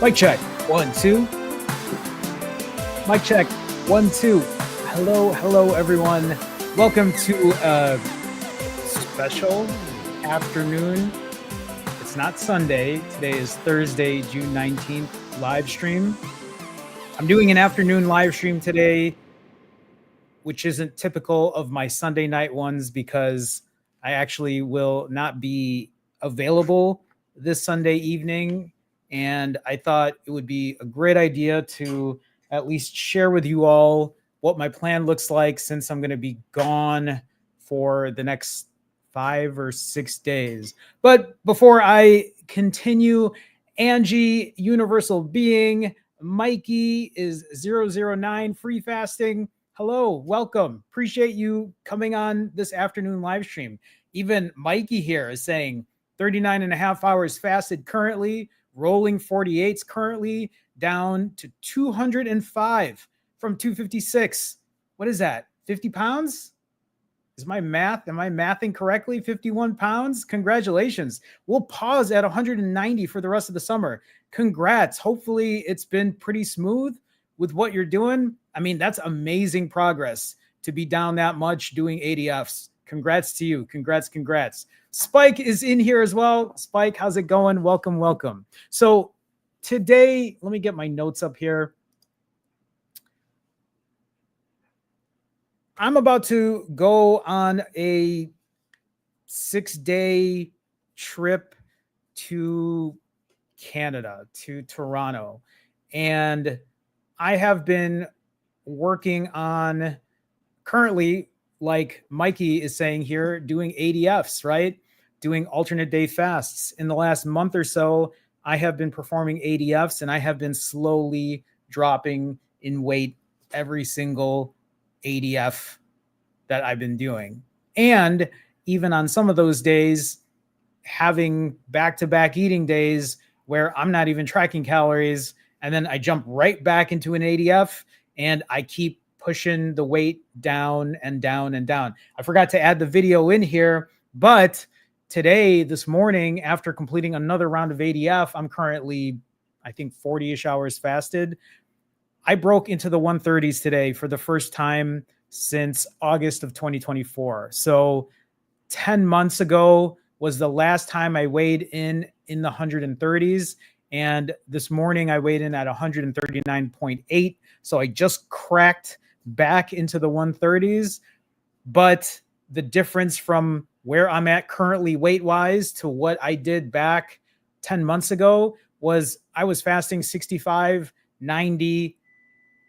Mic check. 1, 2. Mic check. 1, 2. Hello, everyone. Welcome to a special afternoon. It's not Sunday. Today is Thursday, June 19th, live stream. I'm doing an afternoon live stream today, which isn't typical of my Sunday night ones because I actually will not be available this Sunday evening. And I thought it would be a great idea to at least share with you all what my plan looks like since I'm going to be gone for the next 5 or 6 days. But before I continue, Angie, Universal Being, Mikey is 009 free fasting. Hello, welcome. Appreciate you coming on this afternoon live stream. Even Mikey here is saying 39 and a half hours fasted currently, rolling 48s currently, down to 205 from 256. What is that? 50 pounds? Am I mathing correctly? 51 pounds? Congratulations. We'll pause at 190 for the rest of the summer. Congrats. Hopefully it's been pretty smooth with what you're doing. I mean, that's amazing progress to be down that much doing ADFs. Congrats to you. Congrats. Spike is in here as well. Spike, how's it going? Welcome. So today, let me get my notes up here. I'm about to go on a 6-day trip to Canada, to Toronto. And I have been working on currently, like Mikey is saying here, doing ADFs, right? Doing alternate day fasts. In the last month or so, I have been performing ADFs and I have been slowly dropping in weight every single ADF that I've been doing. And even on some of those days, having back-to-back eating days where I'm not even tracking calories, and then I jump right back into an ADF and I keep pushing the weight down and down and down. I forgot to add the video in here, but today, this morning, after completing another round of ADF, I'm currently, I think, 40-ish hours fasted. I broke into the 130s today for the first time since August of 2024. So 10 months ago was the last time I weighed in the 130s. And this morning I weighed in at 139.8. So I just cracked back into the 130s. But the difference from where I'm at currently weight-wise to what I did back 10 months ago was I was fasting 65, 90,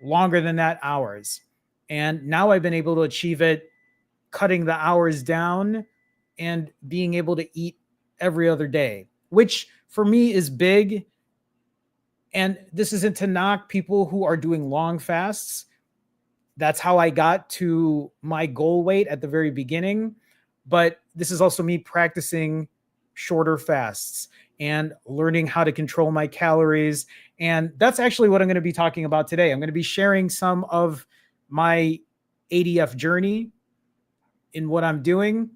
longer than that hours. And now I've been able to achieve it, cutting the hours down and being able to eat every other day, which for me is big. And this isn't to knock people who are doing long fasts. That's how I got to my goal weight at the very beginning. But this is also me practicing shorter fasts and learning how to control my calories. And that's actually what I'm going to be talking about today. I'm going to be sharing some of my ADF journey in what I'm doing.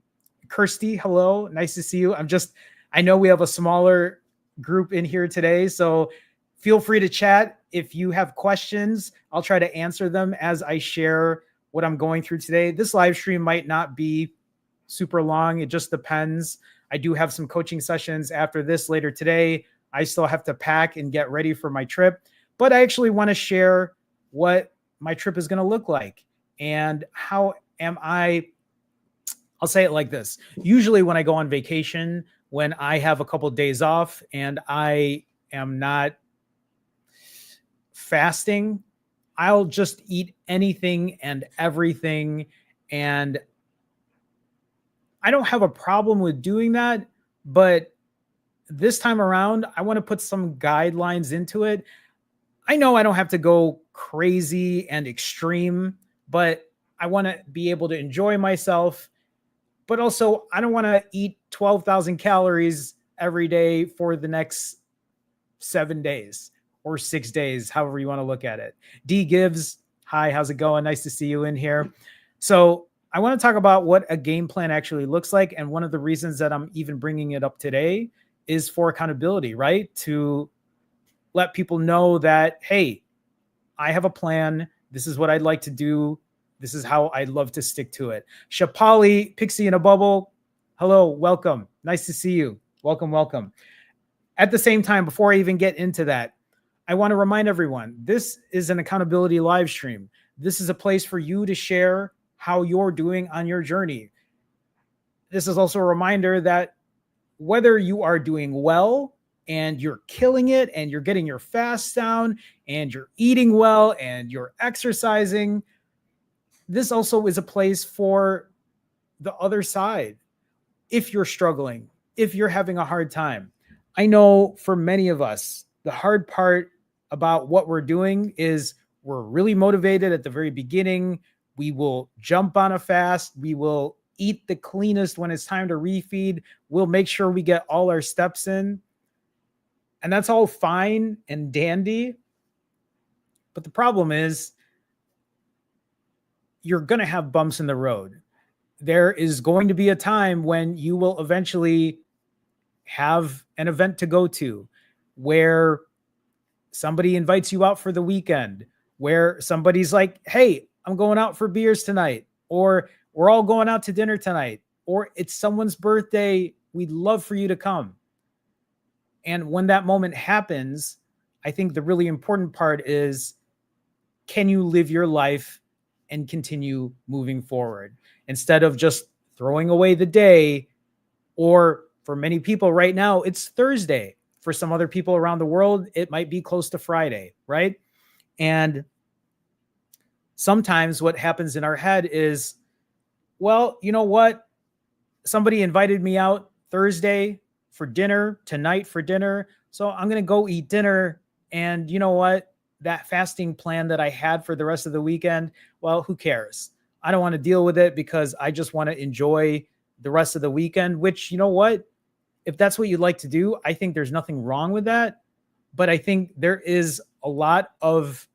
Kirsty, hello. Nice to see you. I know we have a smaller group in here today, so feel free to chat. If you have questions, I'll try to answer them as I share what I'm going through today. This live stream might not be super long. It just depends. I do have some coaching sessions after this later today. I still have to pack and get ready for my trip, but I actually want to share what my trip is going to look like and how I'll say it like this. Usually when I go on vacation, when I have a couple of days off and I am not fasting, I'll just eat anything and everything. And I don't have a problem with doing that, but this time around, I want to put some guidelines into it. I know I don't have to go crazy and extreme, but I want to be able to enjoy myself. But also, I don't want to eat 12,000 calories every day for the next 7 days or 6 days, however you want to look at it. D Gibbs, hi, how's it going? Nice to see you in here. So I want to talk about what a game plan actually looks like. And one of the reasons that I'm even bringing it up today is for accountability, right? To let people know that, hey, I have a plan. This is what I'd like to do. This is how I'd love to stick to it. Shapali, Pixie in a Bubble, hello, welcome. Nice to see you. Welcome, welcome. At the same time, before I even get into that, I want to remind everyone, this is an accountability live stream. This is a place for you to share how you're doing on your journey. This is also a reminder that whether you are doing well and you're killing it and you're getting your fast down and you're eating well and you're exercising, this also is a place for the other side. If you're struggling, if you're having a hard time, I know for many of us, the hard part about what we're doing is we're really motivated at the very beginning. We will jump on a fast. We will eat the cleanest when it's time to refeed. We'll make sure we get all our steps in. And that's all fine and dandy. But the problem is you're going to have bumps in the road. There is going to be a time when you will eventually have an event to go to where somebody invites you out for the weekend, where somebody's like, hey, I'm going out for beers tonight, or we're all going out to dinner tonight, or it's someone's birthday. We'd love for you to come. And when that moment happens, I think the really important part is, can you live your life and continue moving forward instead of just throwing away the day? Or for many people right now, it's Thursday. For some other people around the world, it might be close to Friday, right? And sometimes what happens in our head is, well, you know what? Somebody invited me out Thursday for dinner, tonight for dinner. So I'm going to go eat dinner. And you know what? That fasting plan that I had for the rest of the weekend, well, who cares? I don't want to deal with it because I just want to enjoy the rest of the weekend, which, you know what? If that's what you'd like to do, I think there's nothing wrong with that. But I think there is a lot of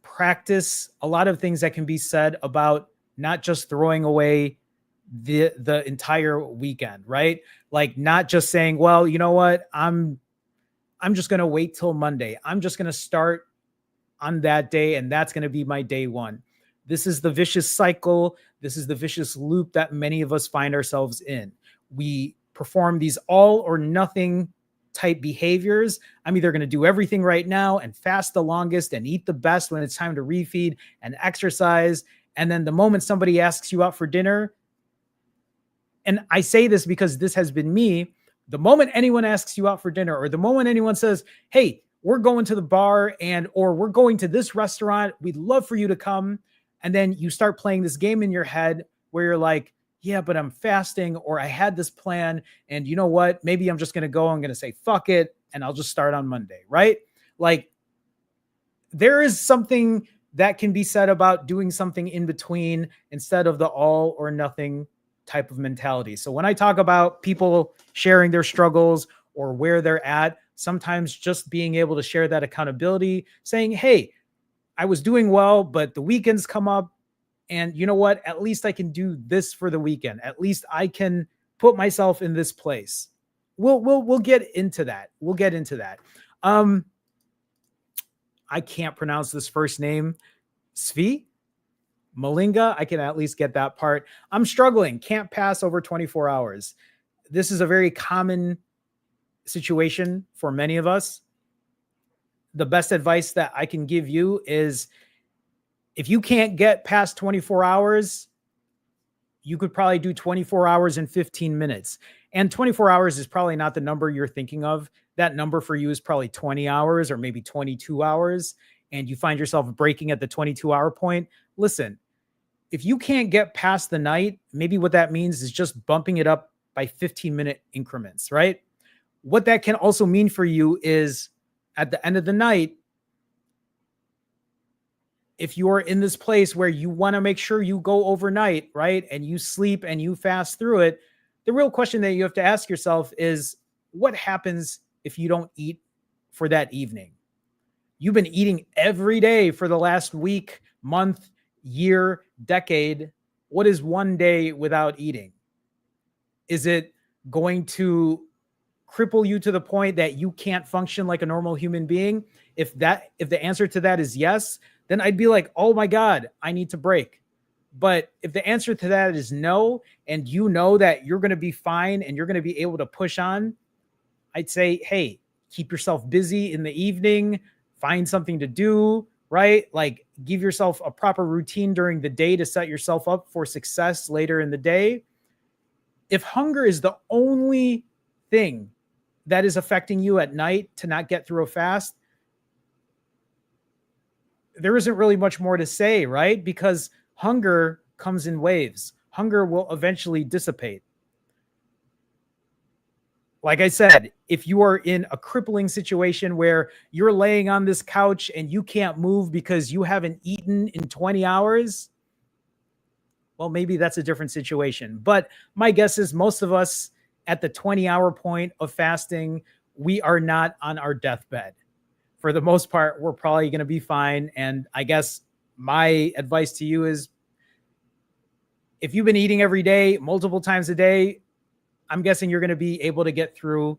practice, a lot of things that can be said about not just throwing away the entire weekend, right? Like not just saying, well, you know what? I'm just going to wait till Monday. I'm just going to start on that day, and that's going to be my day one. This is the vicious cycle. This is the vicious loop that many of us find ourselves in. We perform these all or nothing type behaviors. I'm either going to do everything right now and fast the longest and eat the best when it's time to refeed and exercise. And then the moment somebody asks you out for dinner, and I say this because this has been me, the moment anyone asks you out for dinner, or the moment anyone says, hey, we're going to the bar or we're going to this restaurant, we'd love for you to come. And then you start playing this game in your head where you're like, yeah, but I'm fasting, or I had this plan, and you know what? Maybe I'm just going to go. I'm going to say, fuck it. And I'll just start on Monday. Right? Like there is something that can be said about doing something in between instead of the all or nothing type of mentality. So when I talk about people sharing their struggles or where they're at, sometimes just being able to share that accountability, saying, hey, I was doing well, but the weekends come up, and you know what? At least I can do this for the weekend. At least I can put myself in this place. We'll get into that. We'll get into that. I can't pronounce this first name. Svi Malinga. I can at least get that part. I'm struggling. Can't pass over 24 hours. This is a very common situation for many of us. The best advice that I can give you is, if you can't get past 24 hours, you could probably do 24 hours and 15 minutes. And 24 hours is probably not the number you're thinking of. That number for you is probably 20 hours or maybe 22 hours. And you find yourself breaking at the 22-hour point. Listen, if you can't get past the night, maybe what that means is just bumping it up by 15-minute increments, right? What that can also mean for you is at the end of the night, if you're in this place where you want to make sure you go overnight, right, and you sleep and you fast through it, the real question that you have to ask yourself is, what happens if you don't eat for that evening? You've been eating every day for the last week, month, year, decade. What is one day without eating? Is it going to cripple you to the point that you can't function like a normal human being, if the answer to that is yes, then I'd be like, oh my God, I need to break. But if the answer to that is no, and you know that you're going to be fine and you're going to be able to push on, I'd say, hey, keep yourself busy in the evening, find something to do, right? Like give yourself a proper routine during the day to set yourself up for success later in the day. If hunger is the only thing that is affecting you at night to not get through a fast, there isn't really much more to say, right? Because hunger comes in waves. Hunger will eventually dissipate. Like I said, if you are in a crippling situation where you're laying on this couch and you can't move because you haven't eaten in 20 hours, well, maybe that's a different situation. But my guess is most of us at the 20-hour point of fasting, we are not on our deathbed. For the most part, we're probably going to be fine. And I guess my advice to you is, if you've been eating every day, multiple times a day, I'm guessing you're going to be able to get through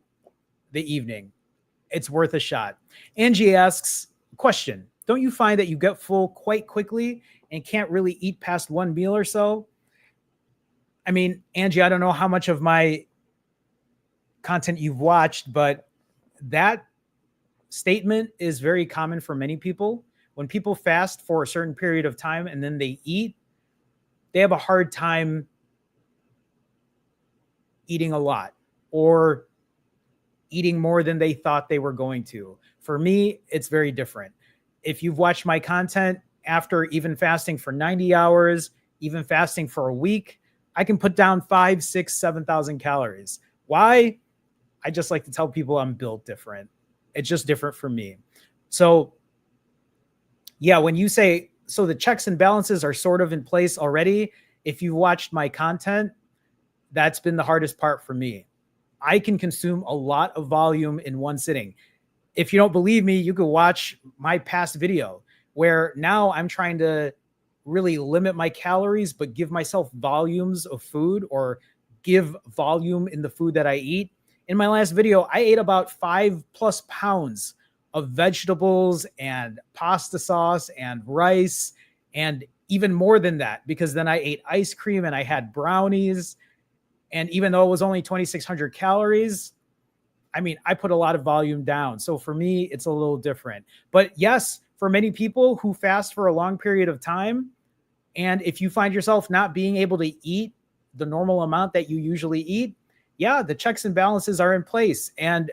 the evening. It's worth a shot. Angie asks, question, don't you find that you get full quite quickly and can't really eat past one meal or so? I mean, Angie, I don't know how much of my content you've watched, but that statement is very common for many people. When people fast for a certain period of time and then they eat, they have a hard time eating a lot or eating more than they thought they were going to. For me, it's very different. If you've watched my content, after even fasting for 90 hours, even fasting for a week, I can put down 5, 6, 7,000 calories. Why? I just like to tell people I'm built different. It's just different for me. So yeah, when you say, so the checks and balances are sort of in place already, if you watched my content, that's been the hardest part for me. I can consume a lot of volume in one sitting. If you don't believe me, you can watch my past video where now I'm trying to really limit my calories, but give myself volumes of food or give volume in the food that I eat. In my last video, I ate about 5+ pounds of vegetables and pasta sauce and rice, and even more than that, because then I ate ice cream and I had brownies. And even though it was only 2,600 calories, I mean, I put a lot of volume down. So for me, it's a little different. But yes, for many people who fast for a long period of time, and if you find yourself not being able to eat the normal amount that you usually eat, yeah, the checks and balances are in place. And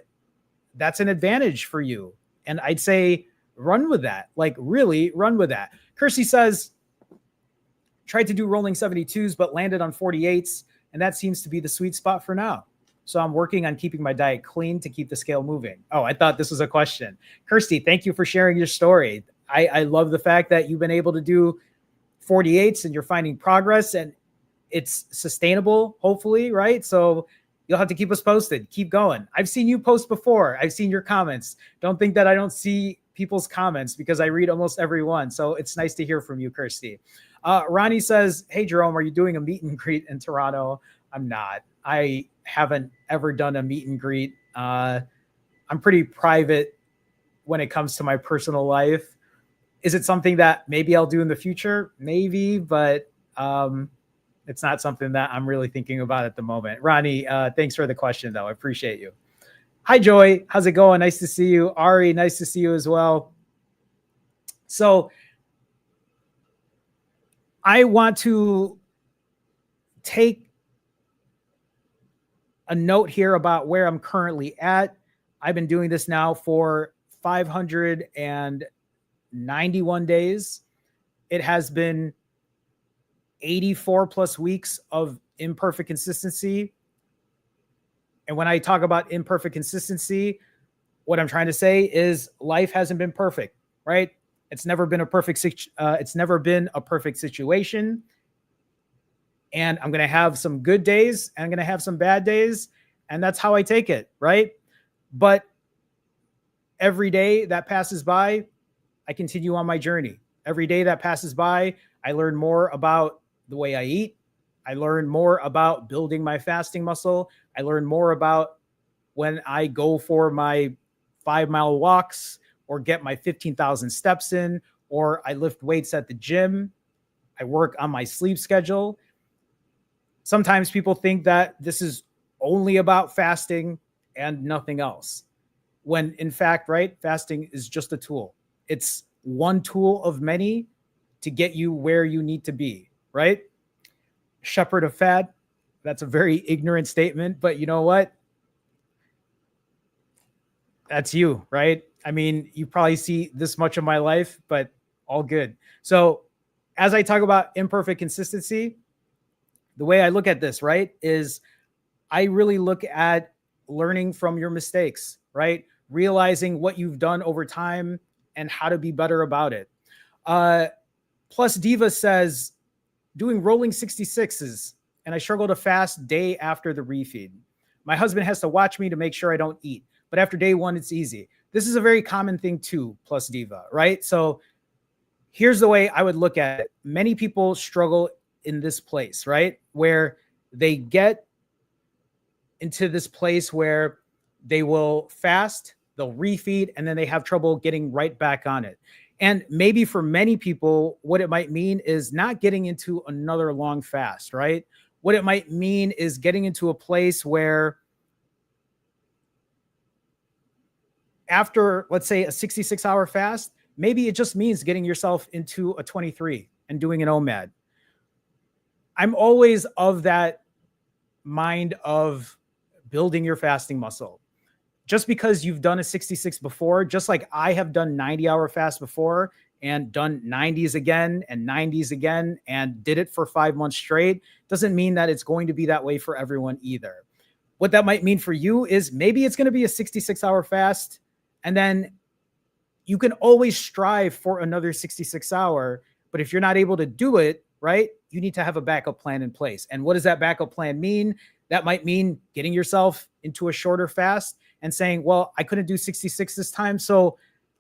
that's an advantage for you. And I'd say run with that. Like really run with that. Kirsty says, tried to do rolling 72s, but landed on 48s. And that seems to be the sweet spot for now. So I'm working on keeping my diet clean to keep the scale moving. Oh, I thought this was a question. Kirsty, thank you for sharing your story. I love the fact that you've been able to do 48s and you're finding progress and it's sustainable, hopefully, right? So you'll have to keep us posted. Keep going. I've seen you post before. I've seen your comments. Don't think that I don't see people's comments because I read almost every one. So it's nice to hear from you, Kirsty. Ronnie says, hey, Jerome, are you doing a meet and greet in Toronto? I'm not. I haven't ever done a meet and greet. I'm pretty private when it comes to my personal life. Is it something that maybe I'll do in the future? Maybe, but it's not something that I'm really thinking about at the moment. Ronnie, thanks for the question, though. I appreciate you. Hi, Joy. How's it going? Nice to see you. Ari, nice to see you as well. So I want to take a note here about where I'm currently at. I've been doing this now for 591 days. It has been 84 plus weeks of imperfect consistency. And when I talk about imperfect consistency, what I'm trying to say is life hasn't been perfect, right? It's never been a perfect situation. And I'm going to have some good days and I'm going to have some bad days. And that's how I take it, right? But every day that passes by, I continue on my journey. Every day that passes by, I learn more about the way I eat. I learn more about building my fasting muscle. I learn more about when I go for my 5-mile walks or get my 15,000 steps in, or I lift weights at the gym. I work on my sleep schedule. Sometimes people think that this is only about fasting and nothing else. When in fact, right, fasting is just a tool. It's one tool of many to get you where you need to be, right? Shepherd of fat. That's a very ignorant statement, but you know what? That's you, right? I mean, you probably see this much of my life, but all good. So, as I talk about imperfect consistency, the way I look at this, right, is I really look at learning from your mistakes, right? Realizing what you've done over time and how to be better about it. Uh, Plus, Diva says, doing rolling 66s, and I struggle to fast day after the refeed. My husband has to watch me to make sure I don't eat, but after day one, it's easy. This is a very common thing too, Plus Diva, right? So here's the way I would look at it. Many people struggle in this place, right? Where they get into this place where they will fast, they'll refeed, and then they have trouble getting right back on it. And maybe for many people, what it might mean is not getting into another long fast, right? What it might mean is getting into a place where after, let's say, a 66-hour fast, maybe it just means getting yourself into a 23 and doing an OMAD. I'm always of that mind of building your fasting muscle. Just because you've done a 66 before, just like I have done 90-hour fast before and done 90s again and 90s again and did it for 5 months straight, doesn't mean that it's going to be that way for everyone either. What that might mean for you is maybe it's going to be a 66-hour fast, and then you can always strive for another 66-hour. But if you're not able to do it, right, you need to have a backup plan in place. And what does that backup plan mean? That might mean getting yourself into a shorter fast and saying, well, I couldn't do 66 this time, so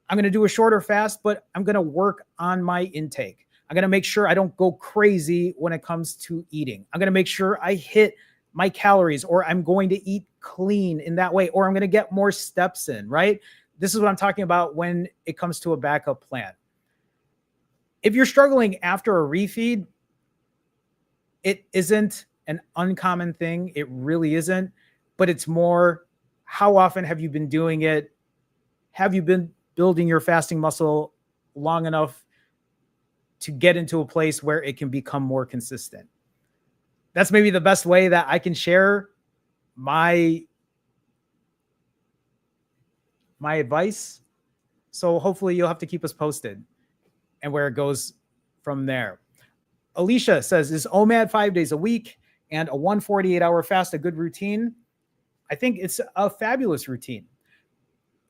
I'm going to do a shorter fast, but I'm going to work on my intake. I'm going to make sure I don't go crazy when it comes to eating. I'm going to make sure I hit my calories, or I'm going to eat clean in that way, or I'm going to get more steps in, right? This is what I'm talking about when it comes to a backup plan. If you're struggling after a refeed, it isn't an uncommon thing. It really isn't, but it's more, how often have you been doing it? Have you been building your fasting muscle long enough to get into a place where it can become more consistent? That's maybe the best way that I can share my advice. So hopefully you'll have to keep us posted and where it goes from there. Alicia says, is OMAD 5 days a week and a 148-hour fast a good routine? I think it's a fabulous routine.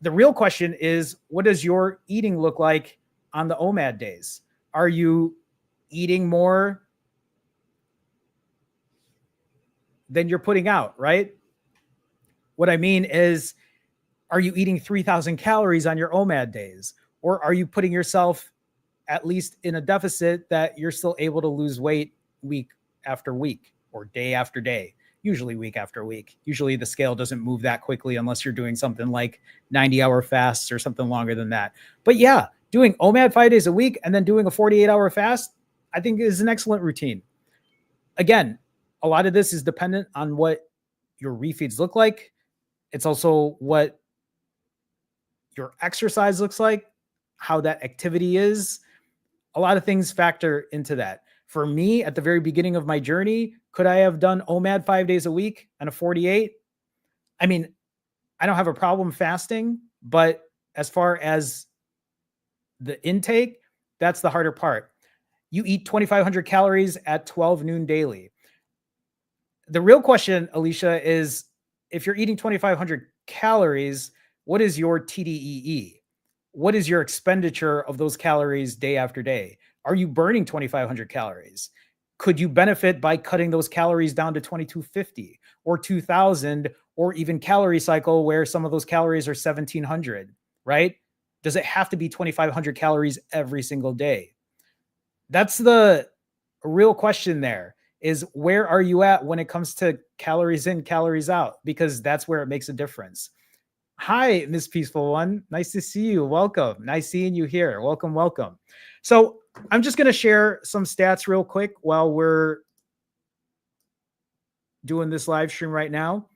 The real question is, what does your eating look like on the OMAD days? Are you eating more than you're putting out, right? What I mean is, are you eating 3,000 calories on your OMAD days? Or are you putting yourself at least in a deficit that you're still able to lose weight week after week or day after day? Usually week after week. Usually the scale doesn't move that quickly unless you're doing something like 90-hour fasts or something longer than that. But yeah, doing OMAD 5 days a week and then doing a 48-hour fast, I think is an excellent routine. Again, a lot of this is dependent on what your refeeds look like. It's also what your exercise looks like, how that activity is. A lot of things factor into that. For me, at the very beginning of my journey, could I have done OMAD 5 days a week and a 48? I mean, I don't have a problem fasting, but as far as the intake, that's the harder part. You eat 2,500 calories at 12 noon daily. The real question, Alicia, is if you're eating 2,500 calories, what is your TDEE? What is your expenditure of those calories day after day? Are you burning 2,500 calories? Could you benefit by cutting those calories down to 2,250 or 2,000, or even Calorie Cycle where some of those calories are 1,700, right? Does it have to be 2,500 calories every single day? That's the real question there. is where are you at when it comes to calories in, calories out? Because that's where it makes a difference. Hi, Miss Peaceful One. Nice to see you. Welcome. Nice seeing you here. Welcome, welcome. So I'm just going to share some stats real quick while we're doing this live stream right now.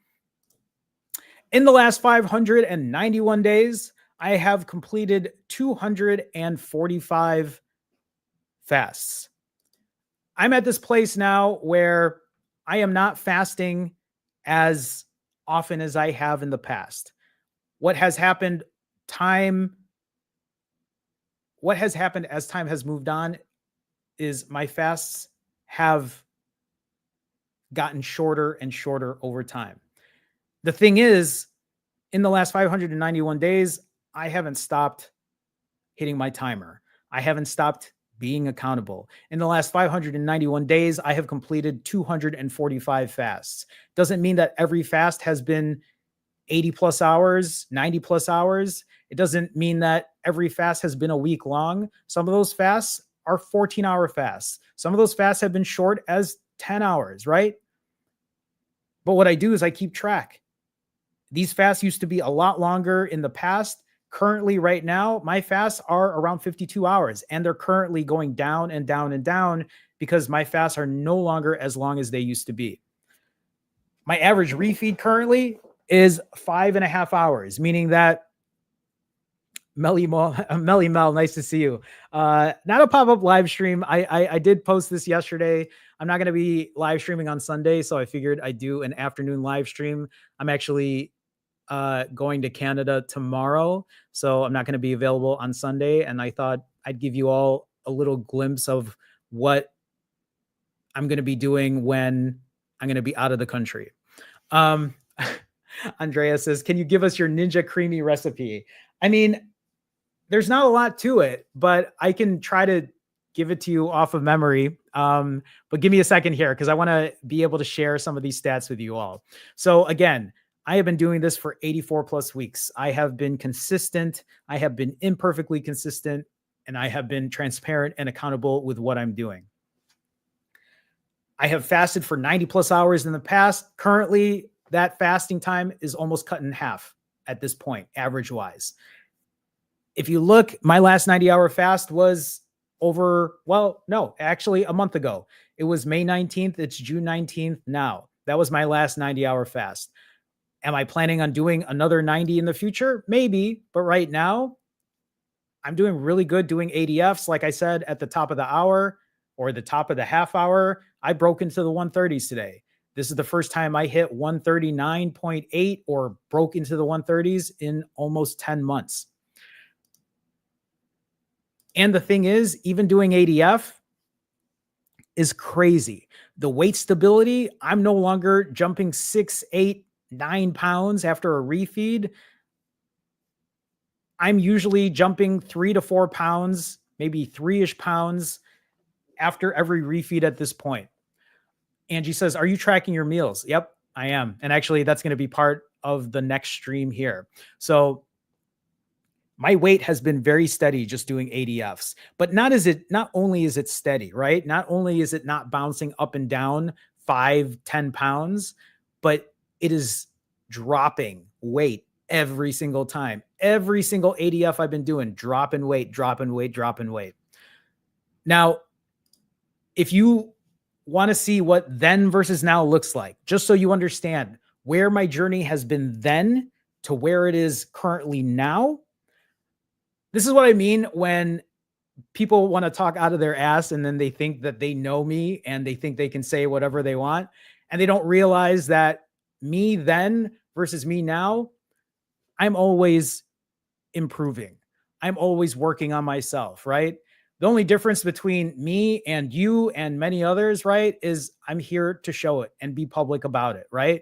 In the last 591 days, I have completed 245 fasts. I'm at this place now where I am not fasting as often as I have in the past. What has happened as time has moved on is my fasts have gotten shorter and shorter over time. The thing is, in the last 591 days, I haven't stopped hitting my timer. I haven't stopped being accountable. In the last 591 days, I have completed 245 fasts. Doesn't mean that every fast has been 80 plus hours, 90 plus hours. It doesn't mean that every fast has been a week long. Some of those fasts are 14-hour fasts. Some of those fasts have been short as 10 hours, right? But what I do is I keep track. These fasts used to be a lot longer in the past. Currently, right now, my fasts are around 52 hours, and they're currently going down and down and down because my fasts are no longer as long as they used to be. My average refeed currently is 5.5 hours, meaning that Melly Mel, nice to see you. Not a pop-up live stream. I did post this yesterday. I'm not going to be live streaming on Sunday, so I figured I'd do an afternoon live stream. I'm actually going to Canada tomorrow, so I'm not going to be available on Sunday, and I thought I'd give you all a little glimpse of what I'm going to be doing when I'm going to be out of the country. Andrea says, can you give us your Ninja Creamy recipe? I mean, there's not a lot to it, but I can try to give it to you off of memory. But give me a second here because I want to be able to share some of these stats with you all. So again, I have been doing this for 84 plus weeks. I have been consistent. I have been imperfectly consistent, and I have been transparent and accountable with what I'm doing. I have fasted for 90 plus hours in the past. Currently, that fasting time is almost cut in half at this point, average wise. If you look, my last 90-hour fast was actually a month ago. It was May 19th. It's June 19th now. That was my last 90-hour fast. Am I planning on doing another 90 in the future? Maybe, but right now, I'm doing really good doing ADFs. Like I said, at the top of the hour or the top of the half hour, I broke into the 130s today. This is the first time I hit 139.8 or broke into the 130s in almost 10 months. And the thing is, even doing ADF is crazy. The weight stability, I'm no longer jumping 6, 8, 9 pounds after a refeed. I'm usually jumping 3 to 4 pounds, maybe 3-ish pounds after every refeed at this point. Angie says, are you tracking your meals? Yep, I am. And actually, that's going to be part of the next stream here. So my weight has been very steady just doing ADFs, but not only is it steady, right? Not only is it not bouncing up and down 5, 10 pounds, but it is dropping weight every single time. Every single ADF I've been doing, dropping weight. Now, if you want to see what then versus now looks like, just so you understand where my journey has been then to where it is currently now, this is what I mean when people want to talk out of their ass and then they think that they know me and they think they can say whatever they want. And they don't realize that me then versus me now, I'm always improving. I'm always working on myself, right? The only difference between me and you and many others, right, is I'm here to show it and be public about it, right?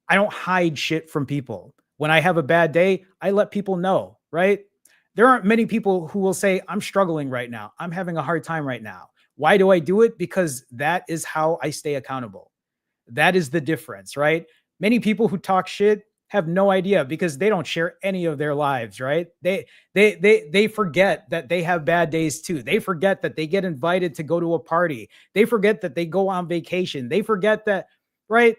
I don't hide shit from people. When I have a bad day, I let people know, right? There aren't many people who will say, I'm struggling right now. I'm having a hard time right now. Why do I do it? Because that is how I stay accountable. That is the difference, right? Many people who talk shit, have no idea because they don't share any of their lives, right? They forget that they have bad days too. They forget that they get invited to go to a party. They forget that they go on vacation. They forget that, right?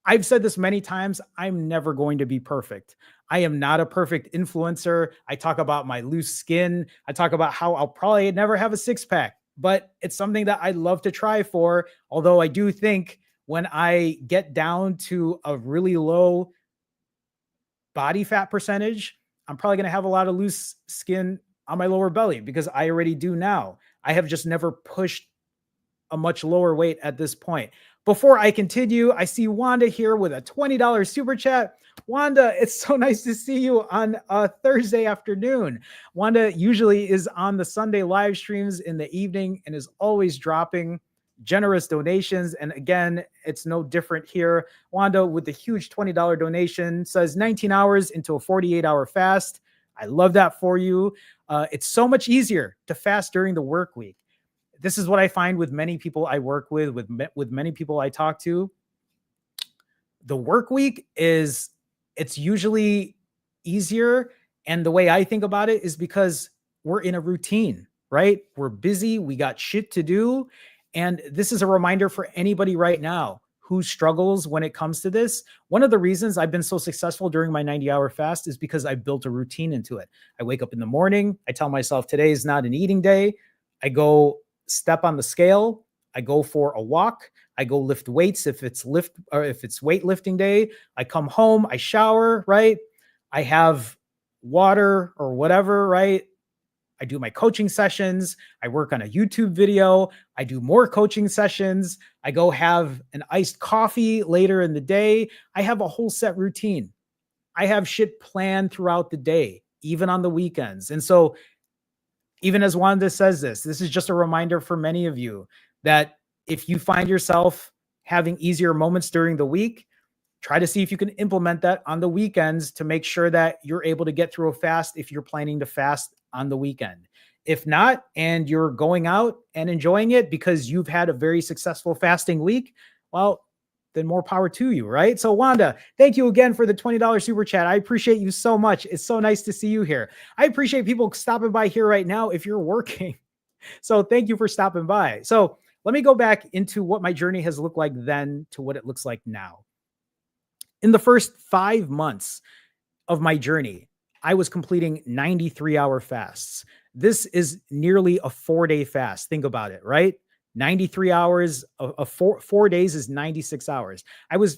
I've said this many times. I'm never going to be perfect. I am not a perfect influencer. I talk about my loose skin. I talk about how I'll probably never have a six pack, but it's something that I love to try for. Although I do think when I get down to a really low body fat percentage, I'm probably going to have a lot of loose skin on my lower belly because I already do now. I have just never pushed a much lower weight at this point. Before I continue, I see Wanda here with a $20 super chat. Wanda, it's so nice to see you on a Thursday afternoon. Wanda usually is on the Sunday live streams in the evening and is always dropping generous donations. And again, it's no different here. Wanda with the huge $20 donation says 19 hours into a 48-hour fast. I love that for you. It's so much easier to fast during the work week. This is what I find with many people I work with many people I talk to. The work week it's usually easier. And the way I think about it is because we're in a routine, right? We're busy. We got shit to do. And this is a reminder for anybody right now who struggles when it comes to this. One of the reasons I've been so successful during my 90-hour fast is because I built a routine into it. I wake up in the morning. I tell myself today is not an eating day. I go step on the scale. I go for a walk. I go lift weights if it's weightlifting day. I come home, I shower, right? I have water or whatever, right? I do my coaching sessions. I work on a YouTube video. I do more coaching sessions. I go have an iced coffee later in the day. I have a whole set routine. I have shit planned throughout the day, even on the weekends. And so even as Wanda says this is just a reminder for many of you that if you find yourself having easier moments during the week, try to see if you can implement that on the weekends to make sure that you're able to get through a fast if you're planning to fast on the weekend. If not, and you're going out and enjoying it because you've had a very successful fasting week, well, then more power to you, right? So Wanda, thank you again for the $20 super chat. I appreciate you so much. It's so nice to see you here. I appreciate people stopping by here right now if you're working. So thank you for stopping by. So let me go back into what my journey has looked like then to what it looks like now. In the first 5 months of my journey, I was completing 93-hour fasts. This is nearly a 4-day fast. Think about it, right? 93 hours of 4 days is 96 hours.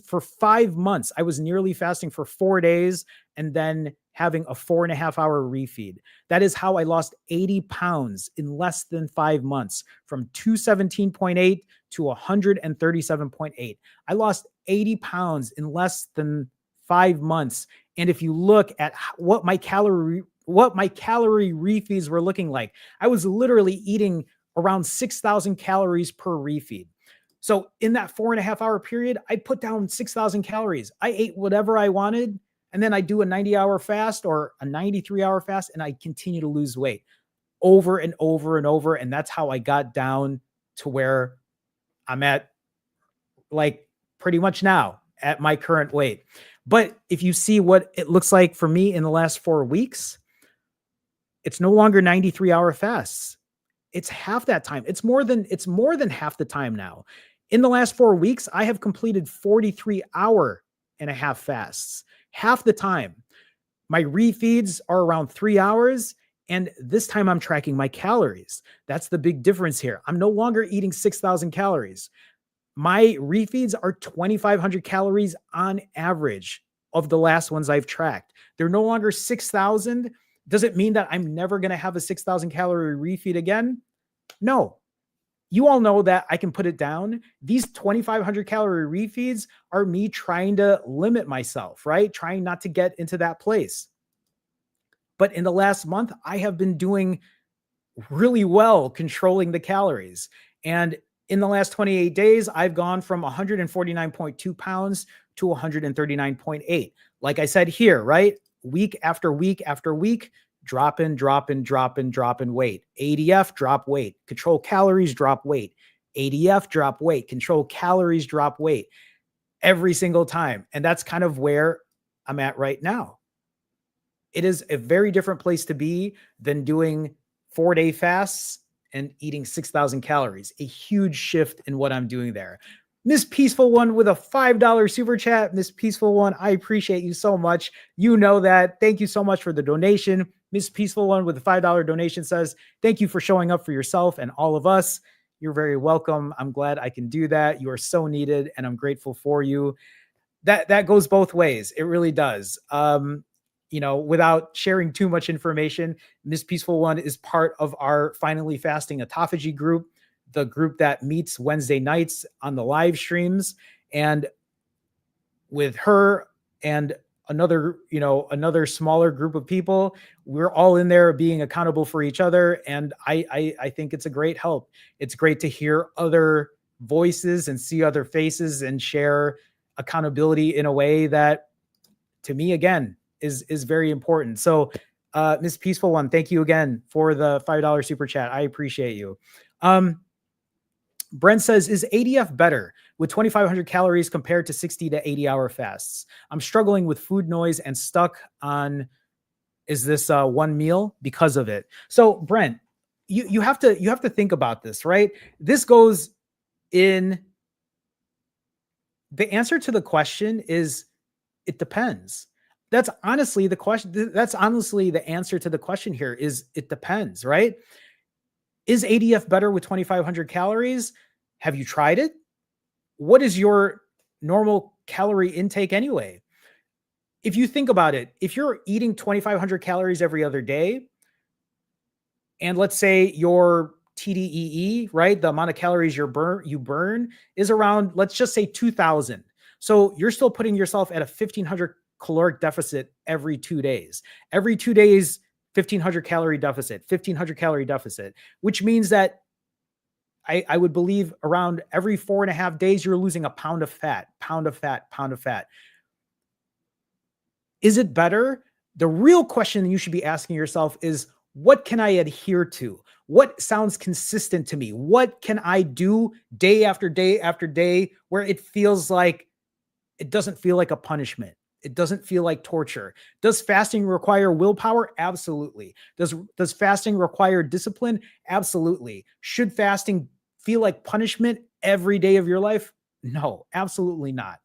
For 5 months, I was nearly fasting for 4 days and then having a 4.5-hour refeed. That is how I lost 80 pounds in less than 5 months, from 217.8 to 137.8. I lost 80 pounds in less than 5 months. And if you look at what my calorie refeeds were looking like, I was literally eating around 6,000 calories per refeed. So in that 4.5-hour period, I put down 6,000 calories. I ate whatever I wanted. And then I do a 90-hour fast or a 93-hour fast, and I continue to lose weight over and over and over. And that's how I got down to where I'm at, like pretty much now at my current weight. But if you see what it looks like for me in the last 4 weeks, it's no longer 93-hour fasts. It's half that time. It's more than half the time now. In the last 4 weeks, I have completed 43-hour and a half fasts, half the time. My refeeds are around 3 hours. And this time I'm tracking my calories. That's the big difference here. I'm no longer eating 6,000 calories. My refeeds are 2,500 calories on average of the last ones I've tracked. They're no longer 6,000. Does it mean that I'm never going to have a 6,000 calorie refeed again? No. You all know that I can put it down. These 2,500 calorie refeeds are me trying to limit myself, right? Trying not to get into that place. But in the last month, I have been doing really well controlling the calories. And in the last 28 days, I've gone from 149.2 pounds to 139.8. Like I said here, right? Week after week after week, drop in weight. ADF, drop weight. Control calories, drop weight. ADF, drop weight. Control calories, drop weight. Every single time. And that's kind of where I'm at right now. It is a very different place to be than doing 4-day fasts and eating 6,000 calories. A huge shift in what I'm doing there. Miss Peaceful One with a $5 super chat. Miss Peaceful One, I appreciate you so much. You know that. Thank you so much for the donation. Miss Peaceful One with a $5 donation says, thank you for showing up for yourself and all of us. You're very welcome. I'm glad I can do that. You are so needed, and I'm grateful for you. That goes both ways. It really does. Without sharing too much information, Miss Peaceful One is part of our Finally Fasting Autophagy group, the group that meets Wednesday nights on the live streams. And with her and another smaller group of people, we're all in there being accountable for each other. And I think it's a great help. It's great to hear other voices and see other faces and share accountability in a way that, to me, again, is very important. So Miss Peaceful One, thank you again for the $5 super chat. I appreciate you. Brent says, is ADF better with 2,500 calories compared to 60 to 80 hour fasts? I'm struggling with food noise and stuck on, is this one meal because of it? So Brent, you have to think about this, right? This goes in, the answer to the question is, it depends. That's honestly the question. That's honestly the answer to the question here is, it depends, right? Is ADF better with 2,500 calories? Have you tried it? What is your normal calorie intake anyway? If you think about it, if you're eating 2,500 calories every other day, and let's say your TDEE, right, the amount of calories you burn is around, let's just say 2,000. So you're still putting yourself at a 1,500 caloric deficit every 2 days. Every 2 days, 1,500 calorie deficit, 1,500 calorie deficit, which means that I would believe around every 4.5 days, you're losing a pound of fat, pound of fat, pound of fat. Is it better? The real question you should be asking yourself is, what can I adhere to? What sounds consistent to me? What can I do day after day after day where it feels like, it doesn't feel like a punishment? It doesn't feel like torture. Does fasting require willpower? Absolutely. Does fasting require discipline? Absolutely. Should fasting feel like punishment every day of your life? No, absolutely not.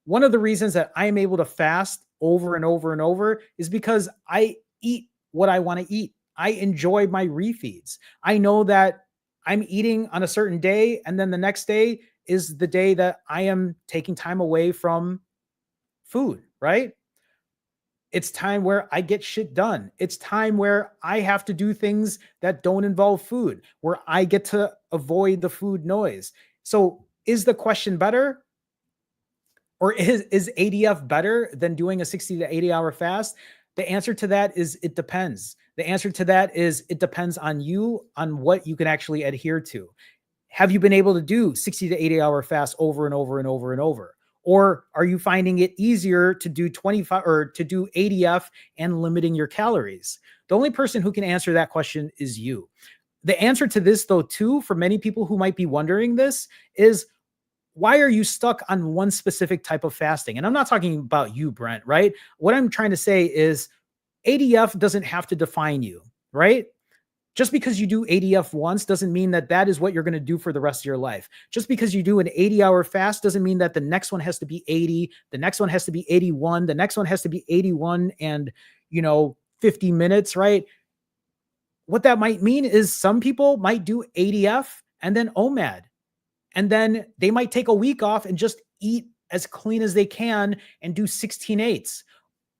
One of the reasons that I am able to fast over and over and over is because I eat what I want to eat. I enjoy my refeeds. I know that I'm eating on a certain day, and then the next day is the day that I am taking time away from food, right? It's time where I get shit done. It's time where I have to do things that don't involve food, where I get to avoid the food noise. So is the question better? Or is ADF better than doing a 60 to 80 hour fast? The answer to that is, it depends. The answer to that is, it depends on you, on what you can actually adhere to. Have you been able to do 60 to 80 hour fast over and over and over and over? Or are you finding it easier to do 25 or to do ADF and limiting your calories? The only person who can answer that question is you. The answer to this, though, too, for many people who might be wondering this, is, why are you stuck on one specific type of fasting? And I'm not talking about you, Brent, right? What I'm trying to say is, ADF doesn't have to define you, right? Just because you do ADF once doesn't mean that that is what you're going to do for the rest of your life. Just because you do an 80-hour fast doesn't mean that the next one has to be 80, the next one has to be 81, the next one has to be 81 and, 50 minutes, right? What that might mean is some people might do ADF and then OMAD. And then they might take a week off and just eat as clean as they can and do 16/8,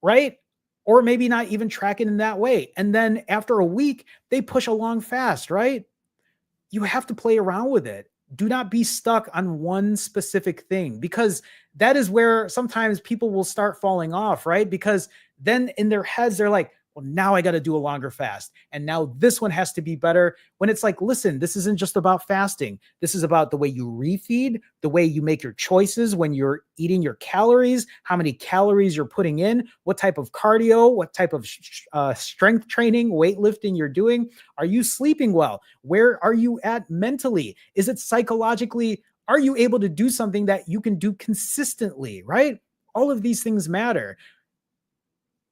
right? Or maybe not even track it in that way. And then after a week, they push a long fast, right? You have to play around with it. Do not be stuck on one specific thing, because that is where sometimes people will start falling off, right? Because then in their heads, they're like, well, now I got to do a longer fast. And now this one has to be better. When it's like, listen, this isn't just about fasting. This is about the way you refeed, the way you make your choices when you're eating your calories, how many calories you're putting in, what type of cardio, what type of strength training, weightlifting you're doing. Are you sleeping well? Where are you at mentally? Is it psychologically? Are you able to do something that you can do consistently, right? All of these things matter.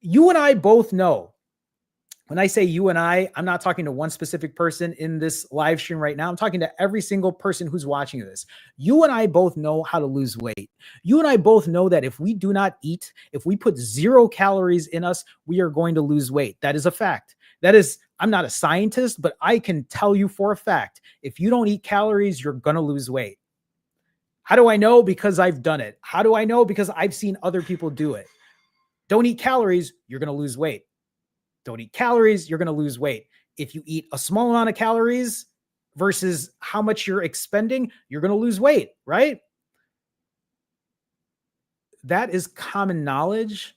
You and I both know. When I say you and I'm not talking to one specific person in this live stream right now. I'm talking to every single person who's watching this. You and I both know how to lose weight. You and I both know that if we do not eat, if we put 0 calories in us, we are going to lose weight. That is a fact. That is, I'm not a scientist, but I can tell you for a fact, if you don't eat calories, you're going to lose weight. How do I know? Because I've done it. How do I know? Because I've seen other people do it. Don't eat calories, you're going to lose weight. Don't eat calories, you're going to lose weight. If you eat a small amount of calories versus how much you're expending, you're going to lose weight, right? That is common knowledge.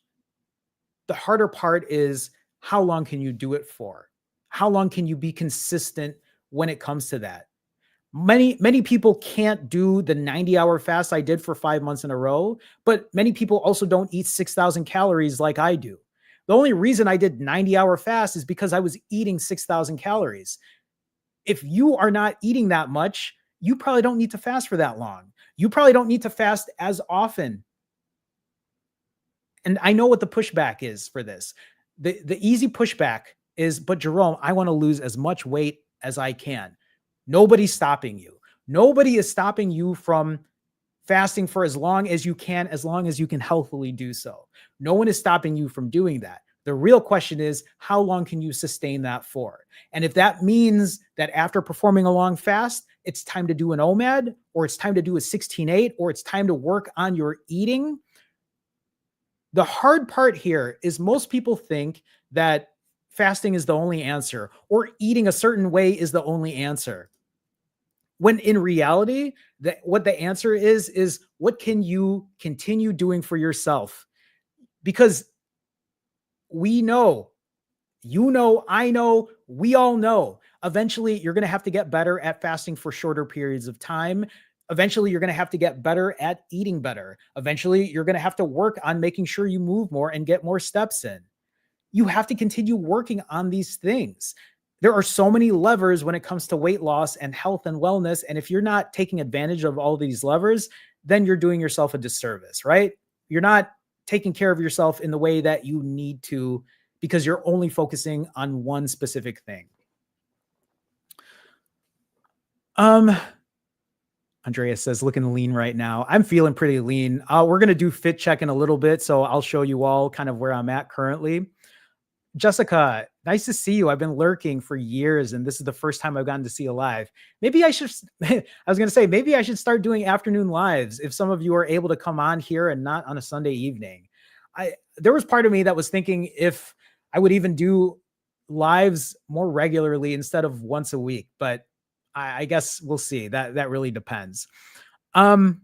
The harder part is, how long can you do it for? How long can you be consistent when it comes to that? Many people can't do the 90-hour fast I did for 5 months in a row, but many people also don't eat 6,000 calories like I do. The only reason I did 90-hour fast is because I was eating 6,000 calories. If you are not eating that much, you probably don't need to fast for that long. You probably don't need to fast as often. And I know what the pushback is for this. The easy pushback is, but Jerome, I want to lose as much weight as I can. Nobody's stopping you. Nobody is stopping you from fasting for as long as you can healthily do so. No one is stopping you from doing that. The real question is, how long can you sustain that for? And if that means that after performing a long fast, it's time to do an OMAD, or it's time to do a 16-8, or it's time to work on your eating. The hard part here is most people think that fasting is the only answer, or eating a certain way is the only answer. When in reality, what the answer is what can you continue doing for yourself? Because we know, you know, I know, we all know, eventually you're going to have to get better at fasting for shorter periods of time. Eventually you're going to have to get better at eating better. Eventually you're going to have to work on making sure you move more and get more steps in. You have to continue working on these things. There are so many levers when it comes to weight loss and health and wellness. And if you're not taking advantage of all these levers, then you're doing yourself a disservice, right? You're not taking care of yourself in the way that you need to, because you're only focusing on one specific thing. Andrea says, looking lean right now. I'm feeling pretty lean. We're going to do fit check in a little bit. So I'll show you all kind of where I'm at currently. Jessica, nice to see you. I've been lurking for years, and this is the first time I've gotten to see you live. Maybe I should, I was going to say, maybe I should start doing afternoon lives if some of you are able to come on here and not on a Sunday evening. There was part of me that was thinking if I would even do lives more regularly instead of once a week, but I guess we'll see. That really depends. John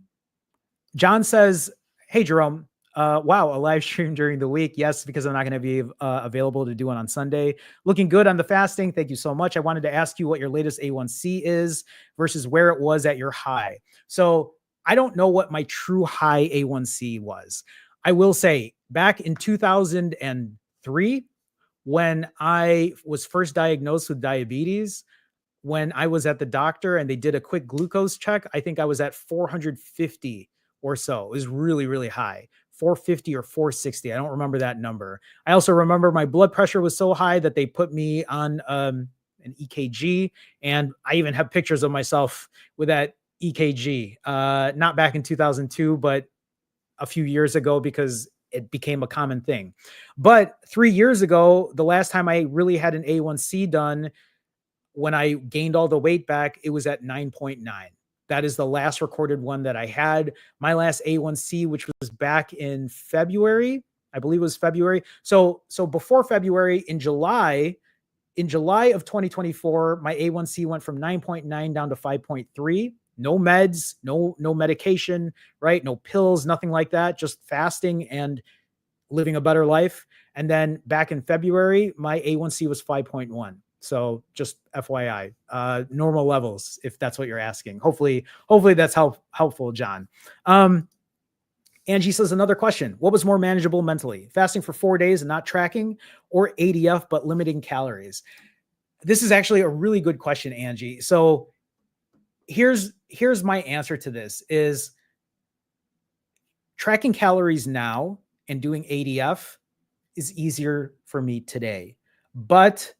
says, hey, Jerome, wow, a live stream during the week. Yes, because I'm not going to be available to do it on Sunday. Looking good on the fasting. Thank you so much. I wanted to ask you what your latest A1C is versus where it was at your high. So I don't know what my true high A1C was. I will say back in 2003, when I was first diagnosed with diabetes, when I was at the doctor and they did a quick glucose check, I think I was at 450 or so. It was really, really high. 450 or 460. I don't remember that number. I also remember my blood pressure was so high that they put me on an EKG. And I even have pictures of myself with that EKG, not back in 2002, but a few years ago, because it became a common thing. But 3 years ago, the last time I really had an A1C done, when I gained all the weight back, it was at 9.9. That is the last recorded one that I had. My last A1C, which was back in February, I believe it was February. So before February, in July of 2024, my A1C went from 9.9 down to 5.3. No meds, no medication, right? No pills, nothing like that. Just fasting and living a better life. And then back in February, my A1C was 5.1. So just FYI, normal levels, if that's what you're asking. Hopefully that's helpful, John. Angie says, another question. What was more manageable mentally? Fasting for 4 days and not tracking, or ADF but limiting calories? This is actually a really good question, Angie. So here's my answer to this is tracking calories now and doing ADF is easier for me today. But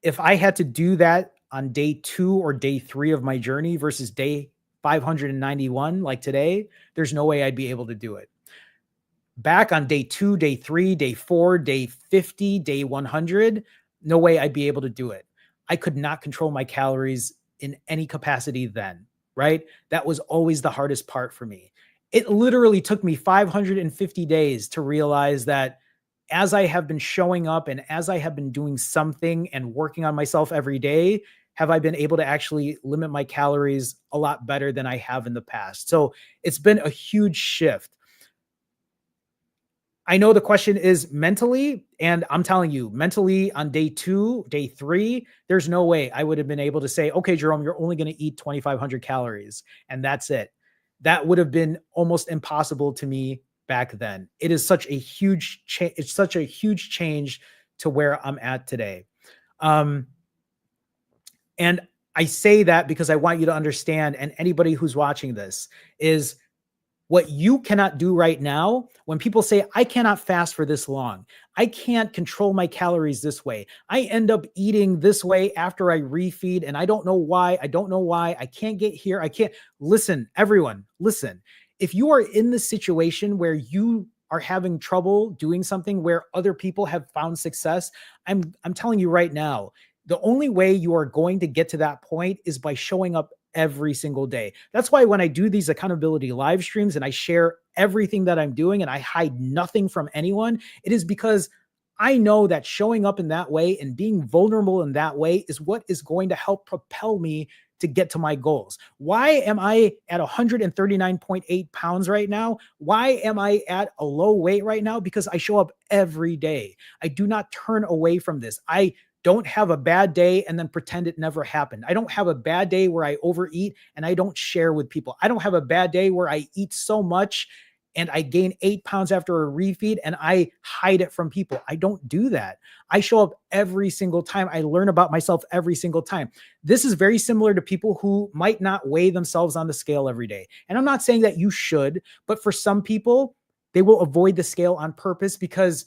if I had to do that on day 2 or day 3 of my journey versus day 591, like today, there's no way I'd be able to do it. Back on day 2, day 3, day 4, day 50, day 100, no way I'd be able to do it. I could not control my calories in any capacity then, right? That was always the hardest part for me. It literally took me 550 days to realize that as I have been showing up and as I have been doing something and working on myself every day, have I been able to actually limit my calories a lot better than I have in the past. So it's been a huge shift. I know the question is mentally, and I'm telling you, mentally on day 2, day 3, there's no way I would have been able to say, okay, Jerome, you're only going to eat 2,500 calories and that's it. That would have been almost impossible to me back then. It is such a huge change. It's such a huge change to where I'm at today. And I say that because I want you to understand, and anybody who's watching this, is what you cannot do right now. When people say, I cannot fast for this long, I can't control my calories this way, I end up eating this way after I refeed, and I don't know why. I can't get here. I can't. Listen, everyone, listen. If you are in the situation where you are having trouble doing something where other people have found success, I'm telling you right now, the only way you are going to get to that point is by showing up every single day. That's why when I do these accountability live streams and I share everything that I'm doing and I hide nothing from anyone, it is because I know that showing up in that way and being vulnerable in that way is what is going to help propel me to get to my goals. Why am I at 139.8 pounds right now? Why am I at a low weight right now? Because I show up every day. I do not turn away from this. I don't have a bad day and then pretend it never happened. I don't have a bad day where I overeat and I don't share with people. I don't have a bad day where I eat so much and I gain 8 pounds after a refeed and I hide it from people. I don't do that. I show up every single time. I learn about myself every single time. This is very similar to people who might not weigh themselves on the scale every day. And I'm not saying that you should, but for some people, they will avoid the scale on purpose because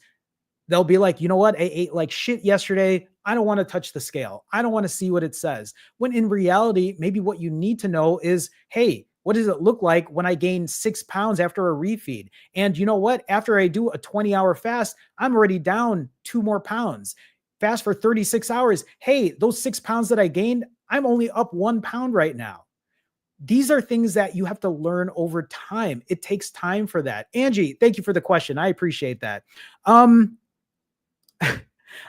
they'll be like, you know what? I ate like shit yesterday. I don't want to touch the scale. I don't want to see what it says. When in reality, maybe what you need to know is, hey, what does it look like when I gain 6 pounds after a refeed? And you know what? After I do a 20-hour fast, I'm already down 2 more pounds. Fast for 36 hours. Hey, those 6 pounds that I gained, I'm only up 1 pound right now. These are things that you have to learn over time. It takes time for that. Angie, thank you for the question. I appreciate that.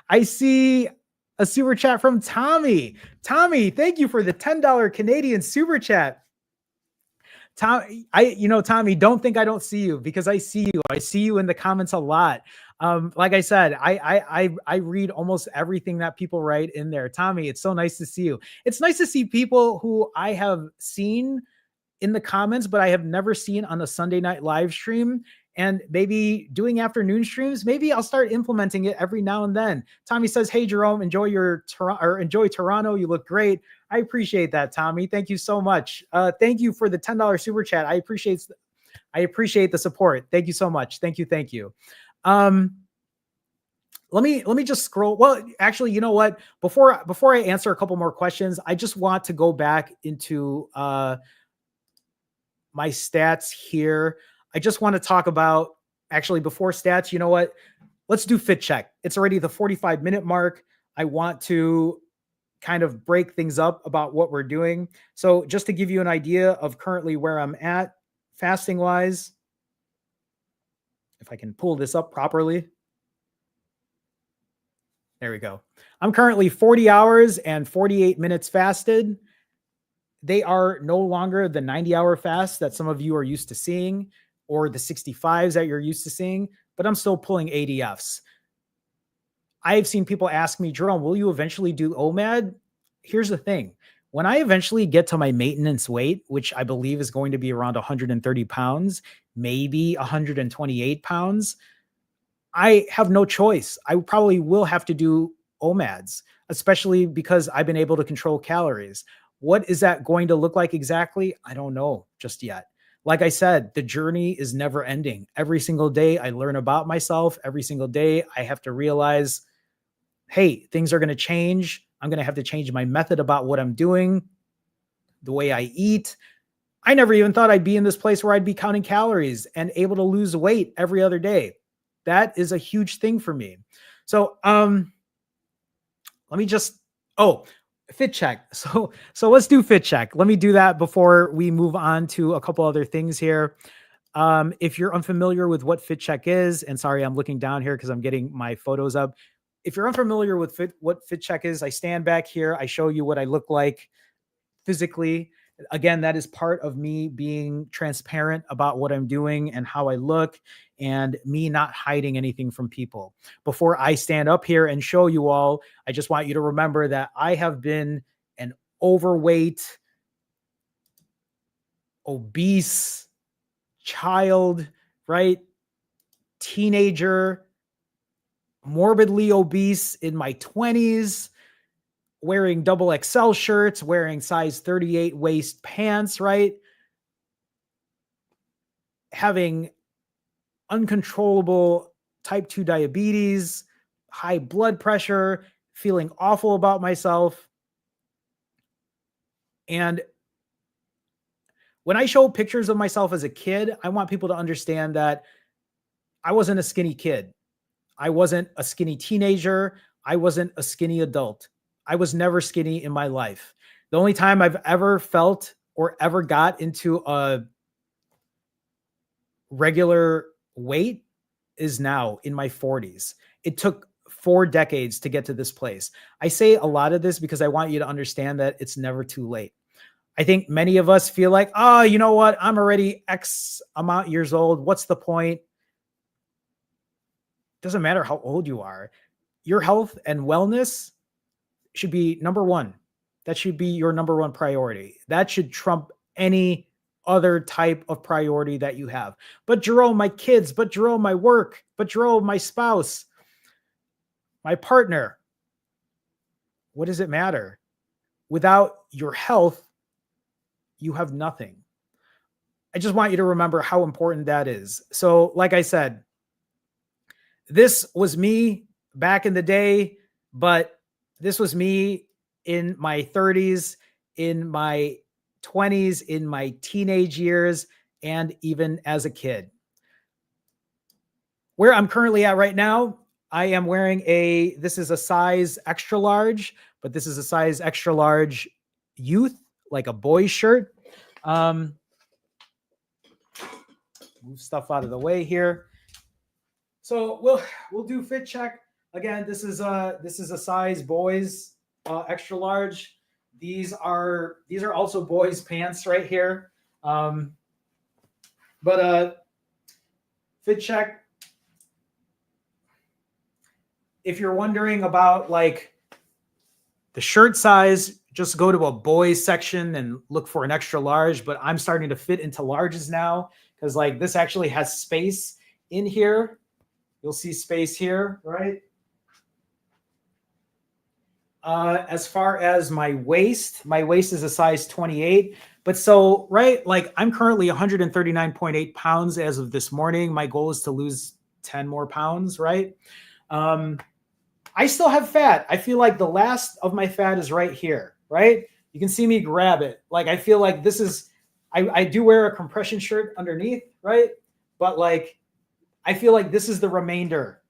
I see a super chat from Tommy. Tommy, thank you for the $10 Canadian super chat. Tommy, don't think I don't see you, because I see you. I see you in the comments a lot. Like I said, I read almost everything that people write in there. Tommy, it's so nice to see you. It's nice to see people who I have seen in the comments, but I have never seen on a Sunday night live stream. And maybe doing afternoon streams, maybe I'll start implementing it every now and then. Tommy says, hey, Jerome, enjoy Toronto. You look great. I appreciate that, Tommy. Thank you so much. Thank you for the $10 super chat. I appreciate the support. Thank you so much. Thank you. Let me just scroll. Well, actually, you know what? Before I answer a couple more questions, I just want to go back into my stats here. I just want to talk about, actually, before stats, you know what? Let's do fit check. It's already the 45-minute mark. I want to kind of break things up about what we're doing. So just to give you an idea of currently where I'm at fasting wise, if I can pull this up properly. There we go. I'm currently 40 hours and 48 minutes fasted. They are no longer the 90-hour fast that some of you are used to seeing, or the 65s that you're used to seeing, but I'm still pulling ADFs. I've seen people ask me, Jerome, will you eventually do OMAD? Here's the thing. When I eventually get to my maintenance weight, which I believe is going to be around 130 pounds, maybe 128 pounds, I have no choice. I probably will have to do OMADs, especially because I've been able to control calories. What is that going to look like exactly? I don't know just yet. like I said, the journey is never ending. Every single day I learn about myself. Every single day I have to realize, hey, things are going to change. I'm going to have to change my method about what I'm doing, the way I eat. I never even thought I'd be in this place where I'd be counting calories and able to lose weight every other day. That is a huge thing for me. So, let me just, oh, fit check. So let's do fit check. Let me do that before we move on to a couple other things here. If you're unfamiliar with what fit check is, and sorry, I'm looking down here because I'm getting my photos up. If you're unfamiliar with what fit check is, I stand back here. I show you what I look like physically. Again, that is part of me being transparent about what I'm doing and how I look, and me not hiding anything from people. Before I stand up here and show you all, I just want you to remember that I have been an overweight, obese child, right? Teenager, morbidly obese in my 20s, wearing double XL shirts, wearing size 38 waist pants, right? Having uncontrollable type 2 diabetes, high blood pressure, feeling awful about myself. And when I show pictures of myself as a kid, I want people to understand that I wasn't a skinny kid. I wasn't a skinny teenager. I wasn't a skinny adult. I was never skinny in my life. The only time I've ever felt or ever got into a regular weight is now in my 40s. It took 4 decades to get to this place. I say a lot of this because I want you to understand that it's never too late. I think many of us feel like, oh, you know what? I'm already X amount years old. What's the point? Doesn't matter how old you are. Your health and wellness should be number one. That should be your number one priority. That should trump any other type of priority that you have. But Jerome, my kids, but Jerome, my work, but Jerome, my spouse, my partner. What does it matter? Without your health, you have nothing. I just want you to remember how important that is. So, like I said, this was me back in the day, but this was me in my 30s, in my 20s, in my teenage years, and even as a kid. Where I'm currently at right now, I am wearing this is a size extra large, but this is a size extra large youth, like a boy's shirt. Move stuff out of the way here. So we'll do fit check. Again, this is a size boys extra large. These are also boys pants right here. But fit check. If you're wondering about like the shirt size, just go to a boys section and look for an extra large. But I'm starting to fit into larges now because like this actually has space in here. You'll see space here, right? As far as my waist is a size 28. But so, right, like I'm currently 139.8 pounds as of this morning. My goal is to lose 10 more pounds, right? I still have fat. I feel like the last of my fat is right here, right? You can see me grab it. Like I feel like this is, I do wear a compression shirt underneath, right? But like, I feel like this is the remainder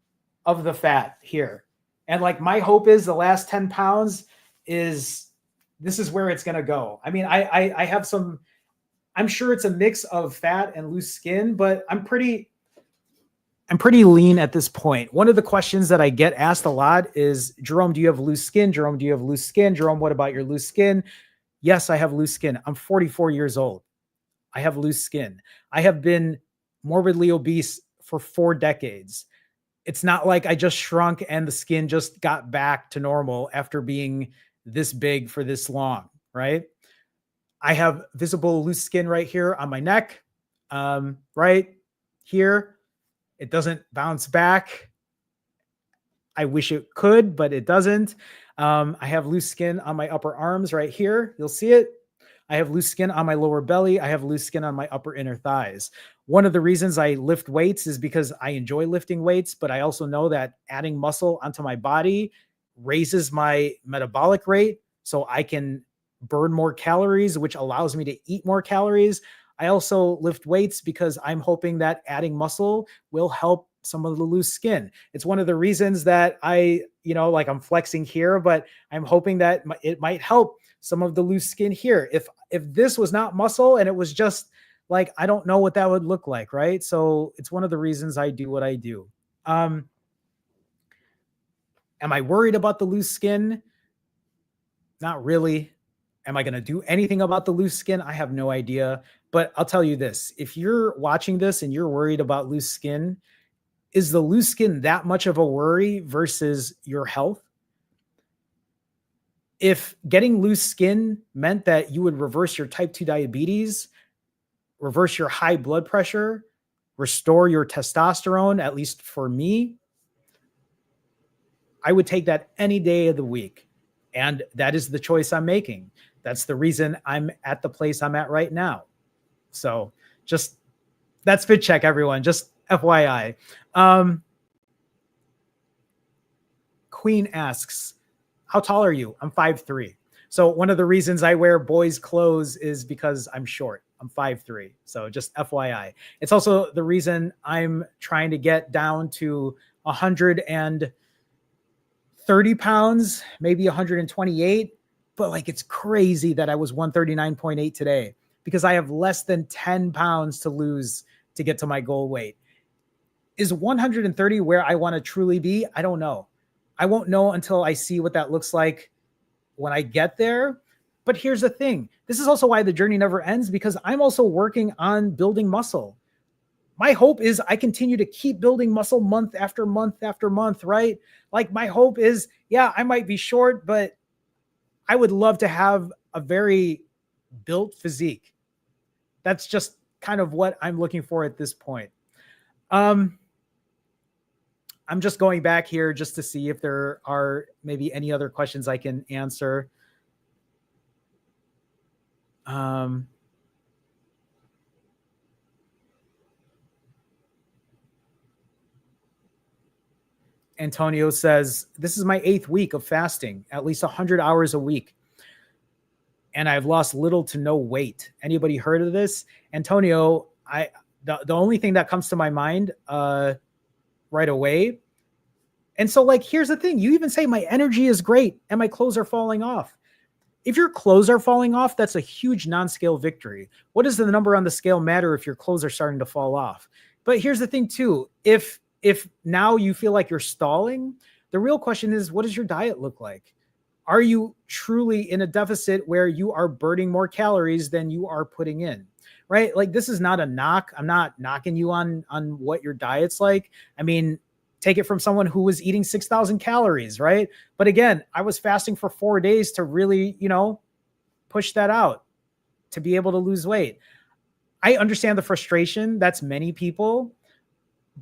of the fat here. And like my hope is the last 10 pounds this is where it's going to go. I mean, I have some, I'm sure it's a mix of fat and loose skin, but I'm pretty lean at this point. One of the questions that I get asked a lot is, Jerome, do you have loose skin? Jerome, do you have loose skin? Jerome, what about your loose skin? Yes, I have loose skin. I'm 44 years old. I have loose skin. I have been morbidly obese for 4 decades. It's not like I just shrunk and the skin just got back to normal after being this big for this long, right? I have visible loose skin right here on my neck, right here. It doesn't bounce back. I wish it could, but it doesn't. I have loose skin on my upper arms right here. You'll see it. I have loose skin on my lower belly. I have loose skin on my upper inner thighs. One of the reasons I lift weights is because I enjoy lifting weights, but I also know that adding muscle onto my body raises my metabolic rate so I can burn more calories, which allows me to eat more calories. I also lift weights because I'm hoping that adding muscle will help some of the loose skin. It's one of the reasons that like I'm flexing here, but I'm hoping that it might help some of the loose skin here. If this was not muscle and it was just like, I don't know what that would look like, right? So it's one of the reasons I do what I do. Am I worried about the loose skin? Not really. Am I going to do anything about the loose skin? I have no idea. But I'll tell you this, if you're watching this and you're worried about loose skin, is the loose skin that much of a worry versus your health? If getting loose skin meant that you would reverse your type 2 diabetes, reverse your high blood pressure, restore your testosterone, at least for me, I would take that any day of the week. And that is the choice I'm making. That's the reason I'm at the place I'm at right now. So just, that's Fit Check, everyone. Just FYI. Queen asks, how tall are you? I'm 5'3". So one of the reasons I wear boys' clothes is because I'm short. I'm 5'3". So just FYI. It's also the reason I'm trying to get down to 130 pounds, maybe 128. But like, it's crazy that I was 139.8 today because I have less than 10 pounds to lose to get to my goal weight. Is 130 where I want to truly be? I don't know. I won't know until I see what that looks like when I get there. But here's the thing. This is also why the journey never ends, because I'm also working on building muscle. My hope is I continue to keep building muscle month after month after month, right? Like, my hope is, yeah, I might be short, but I would love to have a very built physique. That's just kind of what I'm looking for at this point. I'm just going back here just to see if there are maybe any other questions I can answer. Antonio says, this is my 8th week of fasting, at least 100 hours a week. And I've lost little to no weight. Anybody heard of this? Antonio, the only thing that comes to my mind right away. And so, like, here's the thing. You even say my energy is great and my clothes are falling off. If your clothes are falling off, that's a huge non-scale victory. What does the number on the scale matter if your clothes are starting to fall off? But here's the thing too. If now you feel like you're stalling, the real question is, what does your diet look like? Are you truly in a deficit where you are burning more calories than you are putting in? Right? Like, this is not a knock. I'm not knocking you on what your diet's like. I mean, take it from someone who was eating 6,000 calories, right? But again, I was fasting for 4 days to really, push that out, to be able to lose weight. I understand the frustration. That's many people,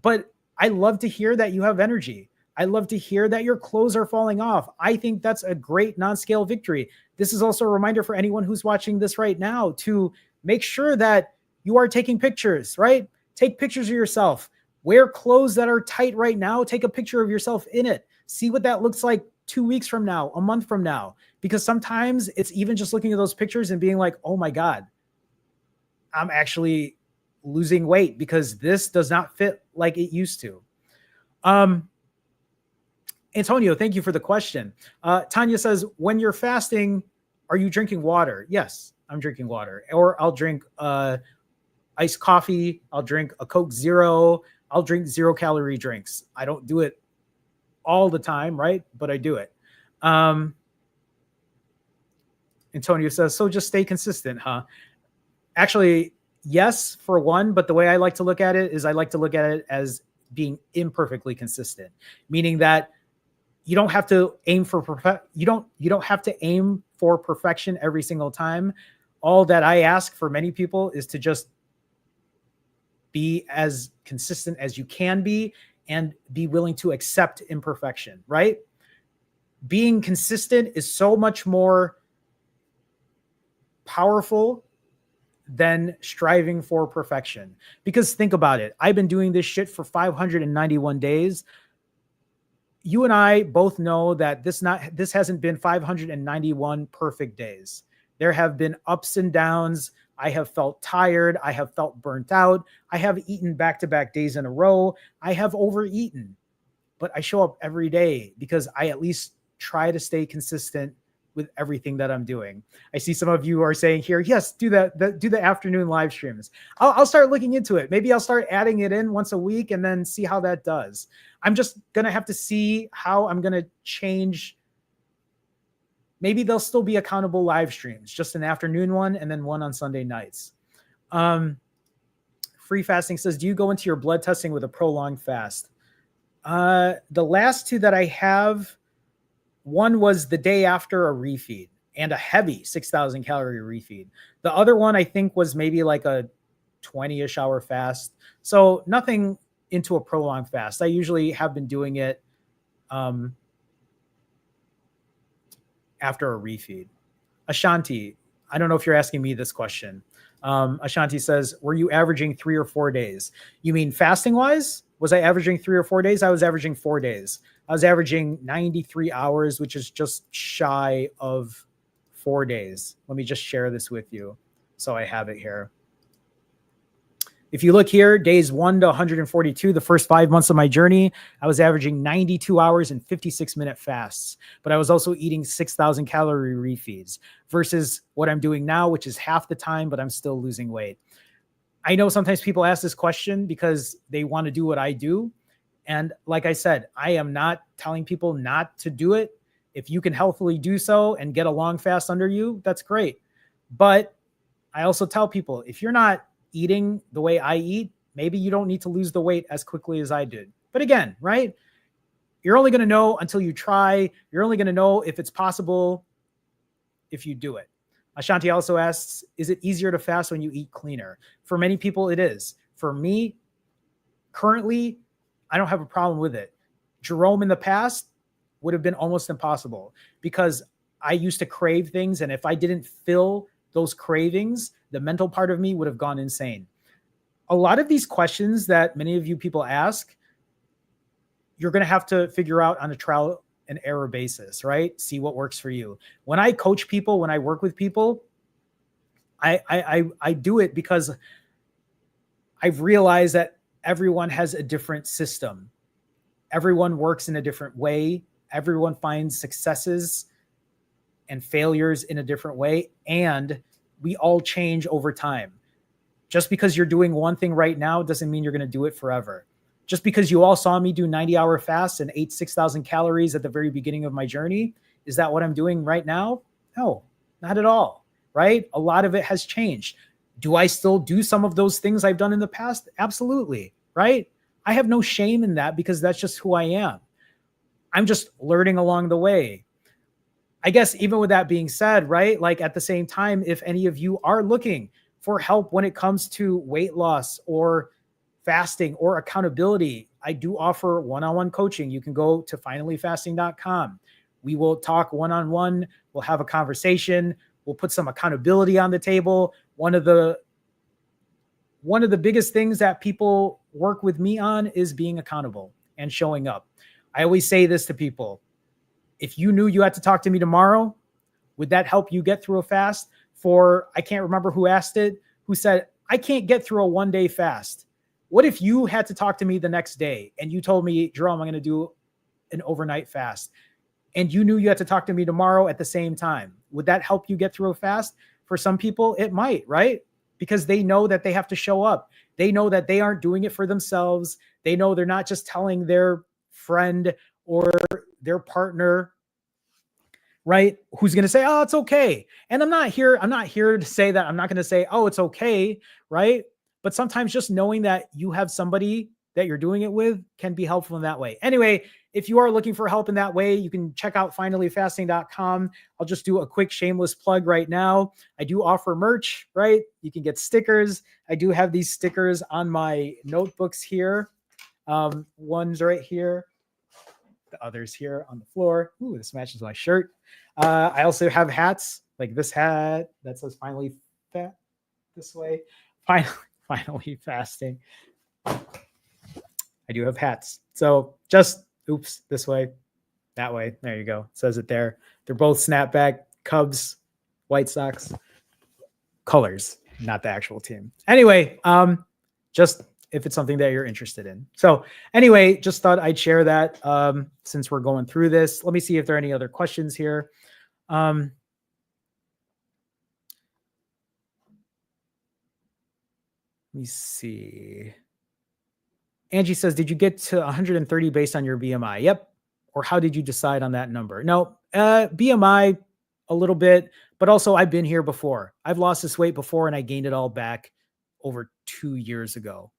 but I love to hear that you have energy. I love to hear that your clothes are falling off. I think that's a great non-scale victory. This is also a reminder for anyone who's watching this right now to make sure that you are taking pictures, right? Take pictures of yourself. Wear clothes that are tight right now. Take a picture of yourself in it. See what that looks like 2 weeks from now, a month from now. Because sometimes it's even just looking at those pictures and being like, oh my God, I'm actually losing weight because this does not fit like it used to. Antonio, thank you for the question. Tanya says, when you're fasting, are you drinking water? Yes, I'm drinking water. Or I'll drink iced coffee. I'll drink a Coke Zero. I'll drink 0-calorie drinks. I don't do it all the time, right? But I do it. Antonio says, so just stay consistent, huh? Actually, yes, for one, but the way I like to look at it is I like to look at it as being imperfectly consistent, meaning that you don't have to aim for you don't have to aim for perfection every single time. All that I ask for many people is to just be as consistent as you can be and be willing to accept imperfection, right? Being consistent is so much more powerful than striving for perfection. Because think about it. I've been doing this shit for 591 days. You and I both know that this hasn't been 591 perfect days. There have been ups and downs. I have felt tired. I have felt burnt out. I have eaten back-to-back days in a row. I have overeaten. But I show up every day because I at least try to stay consistent with everything that I'm doing. I see some of you are saying here, yes, do the afternoon live streams. I'll start looking into it. Maybe I'll start adding it in once a week and then see how that does. I'm just going to have to see how I'm going to change. Maybe there'll still be accountable live streams, just an afternoon one and then one on Sunday nights. Free Fasting says, do you go into your blood testing with a prolonged fast? The last two that I have, one was the day after a refeed and a heavy 6,000 calorie refeed. The other one I think was maybe like a 20-ish hour fast. So nothing into a prolonged fast. I usually have been doing it after a refeed. Ashanti, I don't know if you're asking me this question. Ashanti says, were you averaging 3 or 4 days? You mean fasting wise? Was I averaging 3 or 4 days? I was averaging 4 days. I was averaging 93 hours, which is just shy of 4 days. Let me just share this with you. So I have it here. If you look here, days 1 to 142, the first 5 months of my journey, I was averaging 92 hours and 56-minute fasts. But I was also eating 6,000 calorie refeeds versus what I'm doing now, which is half the time, but I'm still losing weight. I know sometimes people ask this question because they want to do what I do. And like I said, I am not telling people not to do it. If you can healthily do so and get a long fast under you, that's great. But I also tell people, if you're not eating the way I eat, maybe you don't need to lose the weight as quickly as I did. But again, right? You're only going to know until you try. You're only going to know if it's possible if you do it. Ashanti also asks, is it easier to fast when you eat cleaner? For many people, it is. For me, currently, I don't have a problem with it. Jerome in the past would have been almost impossible because I used to crave things. And if I didn't fill those cravings, the mental part of me would have gone insane. A lot of these questions that many of you people ask, you're going to have to figure out on a trial and error basis, right? See what works for you. When I coach people, when I work with people, I do it because I've realized that everyone has a different system. Everyone works in a different way. Everyone finds successes and failures in a different way. And we all change over time. Just because you're doing one thing right now doesn't mean you're going to do it forever. Just because you all saw me do 90-hour fasts and ate 6,000 calories at the very beginning of my journey, is that what I'm doing right now? No, not at all, right? A lot of it has changed. Do I still do some of those things I've done in the past? Absolutely, right? I have no shame in that because that's just who I am. I'm just learning along the way. I guess even with that being said, right? Like at the same time, if any of you are looking for help when it comes to weight loss or fasting or accountability, I do offer one-on-one coaching. You can go to finallyfasting.com. We will talk one-on-one. We'll have a conversation. We'll put some accountability on the table. One of the biggest things that people work with me on is being accountable and showing up. I always say this to people. If you knew you had to talk to me tomorrow, would that help you get through a fast? I can't remember who asked it, who said, I can't get through a one-day fast. What if you had to talk to me the next day and you told me, Jerome, I'm going to do an overnight fast, and you knew you had to talk to me tomorrow at the same time? Would that help you get through a fast? For some people, it might, right? Because they know that they have to show up. They know that they aren't doing it for themselves. They know they're not just telling their friend or their partner, right, who's going to say, oh, it's okay. And I'm not here to say that. I'm not going to say, oh, it's okay, right? But sometimes just knowing that you have somebody that you're doing it with can be helpful in that way. Anyway, if you are looking for help in that way, you can check out finallyfasting.com. I'll just do a quick shameless plug right now. I do offer merch, right? You can get stickers. I do have these stickers on my notebooks here. One's right here. The others here on the floor. Ooh, this matches my shirt. I also have hats like this hat that says finally fat this way. Finally fasting. I do have hats. So just oops, this way, that way. There you go. It says it there. They're both snapback Cubs, White Sox colors, not the actual team. Anyway, just if it's something that you're interested in. So anyway, just thought I'd share that since we're going through this. Let me see if there are any other questions here. Let me see. Angie says, did you get to 130 based on your BMI? Yep. Or how did you decide on that number? No, BMI a little bit, but also I've been here before. I've lost this weight before and I gained it all back over 2 years ago.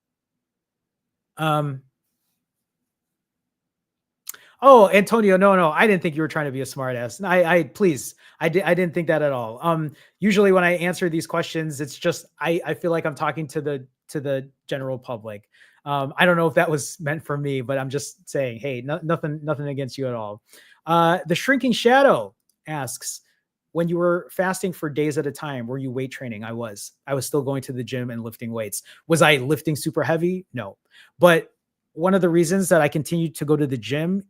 Oh, Antonio, no, I didn't think you were trying to be a smart ass. Please, I didn't think that at all. Usually when I answer these questions, it's just, I feel like I'm talking to the general public. I don't know if that was meant for me, but I'm just saying, hey, nothing against you at all. The Shrinking Shadow asks, when you were fasting for days at a time, were you weight training? I was still going to the gym and lifting weights. Was I lifting super heavy? No. But one of the reasons that I continued to go to the gym,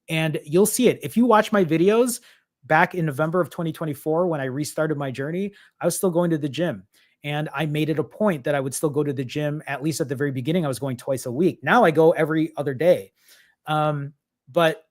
and you'll see it if you watch my videos back in November of 2024, when I restarted my journey, I was still going to the gym. And I made it a point that I would still go to the gym. At least at the very beginning, I was going twice a week. Now I go every other day. But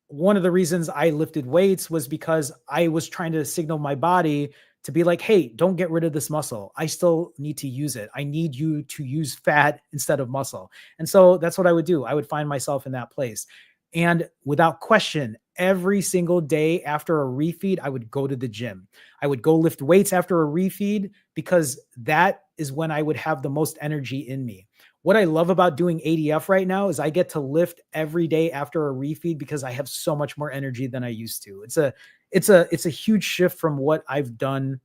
one of the reasons I lifted weights was because I was trying to signal my body to be like, hey, don't get rid of this muscle. I still need to use it. I need you to use fat instead of muscle. And so that's what I would do. I would find myself in that place. And without question, every single day after a refeed, I would go to the gym. I would go lift weights after a refeed because that is when I would have the most energy in me. What I love about doing ADF right now is I get to lift every day after a refeed because I have so much more energy than I used to. It's a huge shift from what I've done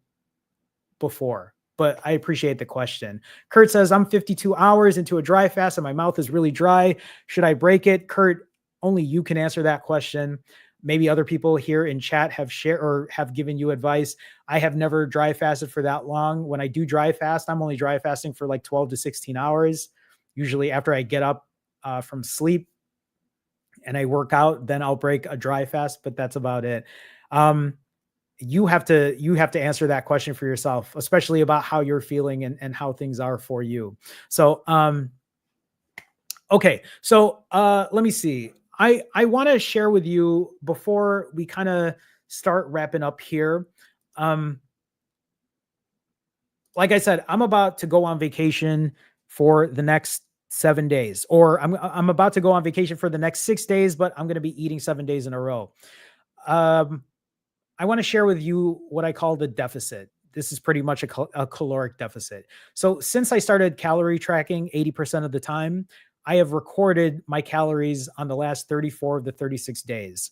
before, but I appreciate the question. Kurt says, I'm 52 hours into a dry fast and my mouth is really dry. Should I break it? Kurt, only you can answer that question. Maybe other people here in chat have shared or have given you advice. I have never dry fasted for that long. When I do dry fast, I'm only dry fasting for like 12 to 16 hours. Usually after I get up from sleep and I work out, then I'll break a dry fast, but that's about it. You have to answer that question for yourself, especially about how you're feeling and how things are for you. So, okay. So, let me see. I want to share with you before we kind of start wrapping up here. Like I said, I'm about to go on vacation for the next 7 days, or I'm about to go on vacation for the next 6 days, but I'm going to be eating 7 days in a row. I want to share with you what I call the deficit. This is pretty much a caloric deficit. So since I started calorie tracking 80% of the time, I have recorded my calories on the last 34 of the 36 days.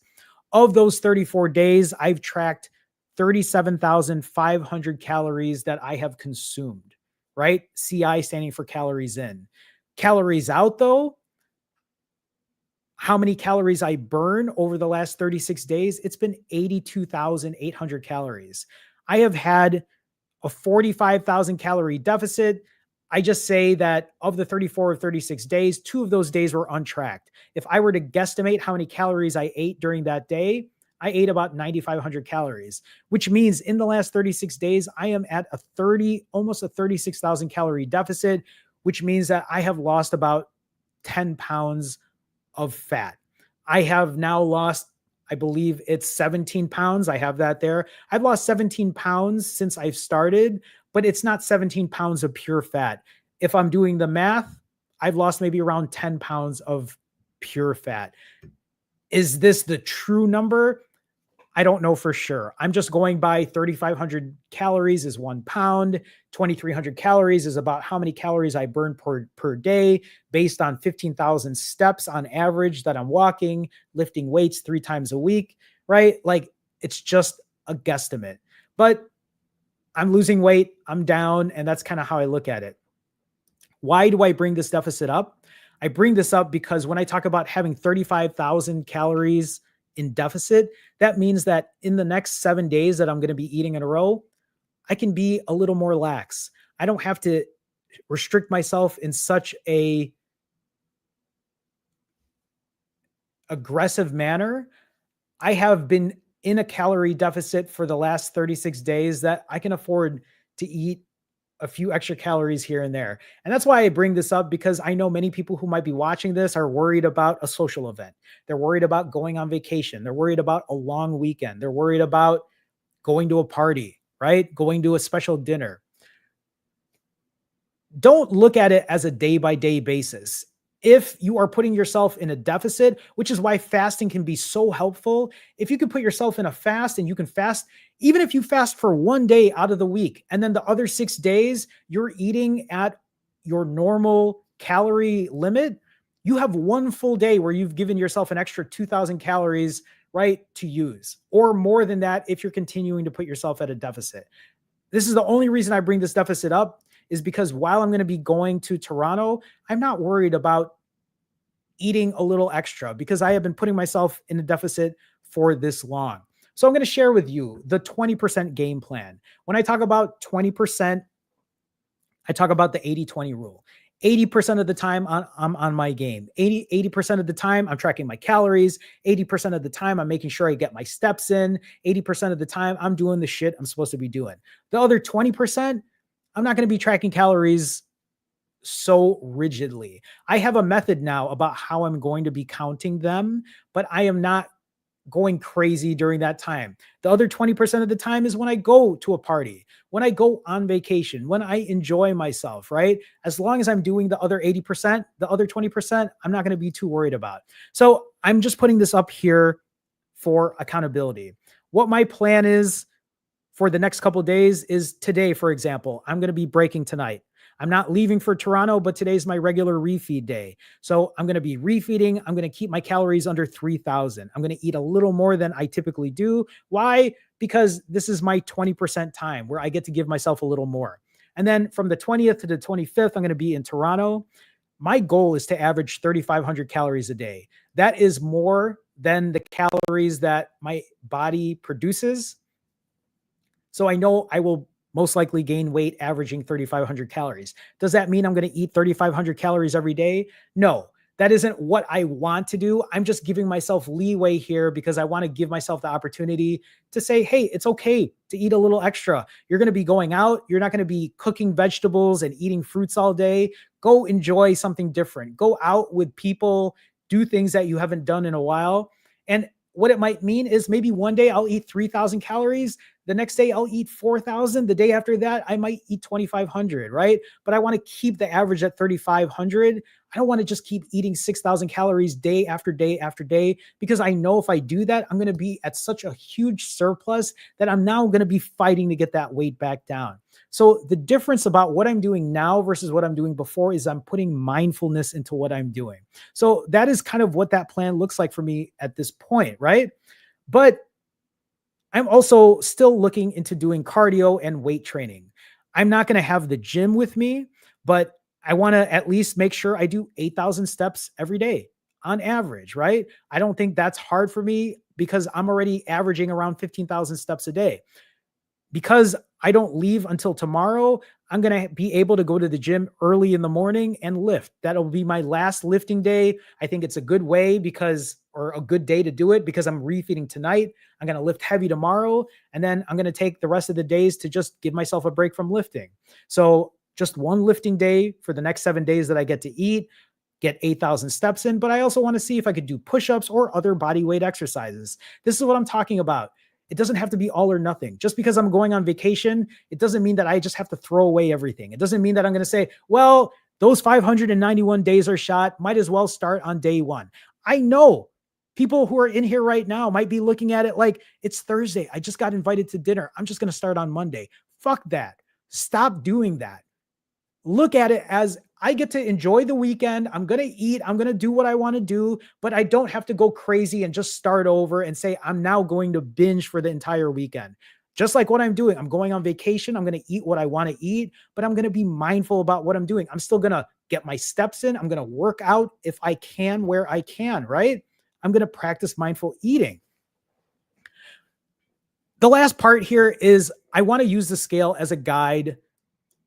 Of those 34 days, I've tracked 37,500 calories that I have consumed, right? CI standing for calories in. Calories out, though, how many calories I burn over the last 36 days, it's been 82,800 calories. I have had a 45,000 calorie deficit. I just say that of the 34 or 36 days, 2 of those days were untracked. If I were to guesstimate how many calories I ate during that day, I ate about 9,500 calories, which means in the last 36 days, I am at almost a 36,000 calorie deficit, which means that I have lost about 10 pounds of fat. I have now lost, I believe it's 17 pounds. I have that there. I've lost 17 pounds since I've started, but it's not 17 pounds of pure fat. If I'm doing the math, I've lost maybe around 10 pounds of pure fat. Is this the true number? I don't know for sure. I'm just going by 3,500 calories is 1 pound. 2,300 calories is about how many calories I burn per day based on 15,000 steps on average that I'm walking, lifting weights 3 times a week, right? Like it's just a guesstimate, but I'm losing weight. I'm down. And that's kind of how I look at it. Why do I bring this deficit up? I bring this up because when I talk about having 35,000 calories in deficit, that means that in the next 7 days that I'm going to be eating in a row, I can be a little more lax. I don't have to restrict myself in such a aggressive manner. I have been in a calorie deficit for the last 36 days that I can afford to eat a few extra calories here and there. And that's why I bring this up, because I know many people who might be watching this are worried about a social event. They're worried about going on vacation. They're worried about a long weekend. They're worried about going to a party, right? Going to a special dinner. Don't look at it as a day by day basis. If you are putting yourself in a deficit, which is why fasting can be so helpful. If you can put yourself in a fast and you can fast, even if you fast for 1 day out of the week, and then the other 6 days you're eating at your normal calorie limit, you have one full day where you've given yourself an extra 2,000 calories, right, to use, or more than that if you're continuing to put yourself at a deficit. This is the only reason I bring this deficit up, is because while I'm going to be going to Toronto, I'm not worried about eating a little extra because I have been putting myself in a deficit for this long. So I'm going to share with you the 20% game plan. When I talk about 20%, I talk about the 80-20 rule. 80% of the time I'm on my game. 80% of the time I'm tracking my calories. 80% of the time I'm making sure I get my steps in. 80% of the time I'm doing the shit I'm supposed to be doing. The other 20%, I'm not going to be tracking calories so rigidly. I have a method now about how I'm going to be counting them, but I am not going crazy during that time. The other 20% of the time is when I go to a party, when I go on vacation, when I enjoy myself, right? As long as I'm doing the other 80%, the other 20%, I'm not going to be too worried about. So I'm just putting this up here for accountability. What my plan is for the next couple of days is today, for example, I'm going to be breaking tonight. I'm not leaving for Toronto, but today's my regular refeed day. So I'm going to be refeeding. I'm going to keep my calories under 3,000. I'm going to eat a little more than I typically do. Why? Because this is my 20% time where I get to give myself a little more. And then from the 20th to the 25th, I'm going to be in Toronto. My goal is to average 3,500 calories a day. That is more than the calories that my body produces. So I know I will most likely gain weight averaging 3,500 calories. Does that mean I'm going to eat 3,500 calories every day? No, that isn't what I want to do. I'm just giving myself leeway here because I want to give myself the opportunity to say, hey, it's okay to eat a little extra. You're going to be going out. You're not going to be cooking vegetables and eating fruits all day. Go enjoy something different. Go out with people, do things that you haven't done in a while. And what it might mean is maybe one day I'll eat 3,000 calories. The next day I'll eat 4,000. The day after that, I might eat 2,500, right? But I want to keep the average at 3,500. I don't want to just keep eating 6,000 calories day after day after day, because I know if I do that, I'm going to be at such a huge surplus that I'm now going to be fighting to get that weight back down. So the difference about what I'm doing now versus what I'm doing before is I'm putting mindfulness into what I'm doing. So that is kind of what that plan looks like for me at this point, right? But I'm also still looking into doing cardio and weight training. I'm not going to have the gym with me, but I want to at least make sure I do 8,000 steps every day on average, right? I don't think that's hard for me because I'm already averaging around 15,000 steps a day. Because I don't leave until tomorrow, I'm going to be able to go to the gym early in the morning and lift. That'll be my last lifting day. I think it's a good way or a good day to do it because I'm refeeding tonight. I'm going to lift heavy tomorrow. And then I'm going to take the rest of the days to just give myself a break from lifting. So just one lifting day for the next 7 days that I get to eat, get 8,000 steps in. But I also want to see if I could do push-ups or other body weight exercises. This is what I'm talking about. It doesn't have to be all or nothing. Just because I'm going on vacation, it doesn't mean that I just have to throw away everything. It doesn't mean that I'm going to say, well, those 591 days are shot. Might as well start on day one. I know people who are in here right now might be looking at it like it's Thursday. I just got invited to dinner. I'm just going to start on Monday. Fuck that. Stop doing that. Look at it as I get to enjoy the weekend. I'm going to eat. I'm going to do what I want to do, but I don't have to go crazy and just start over and say, I'm now going to binge for the entire weekend. Just like what I'm doing. I'm going on vacation. I'm going to eat what I want to eat, but I'm going to be mindful about what I'm doing. I'm still going to get my steps in. I'm going to work out if I can, where I can, right? I'm going to practice mindful eating. The last part here is I want to use the scale as a guide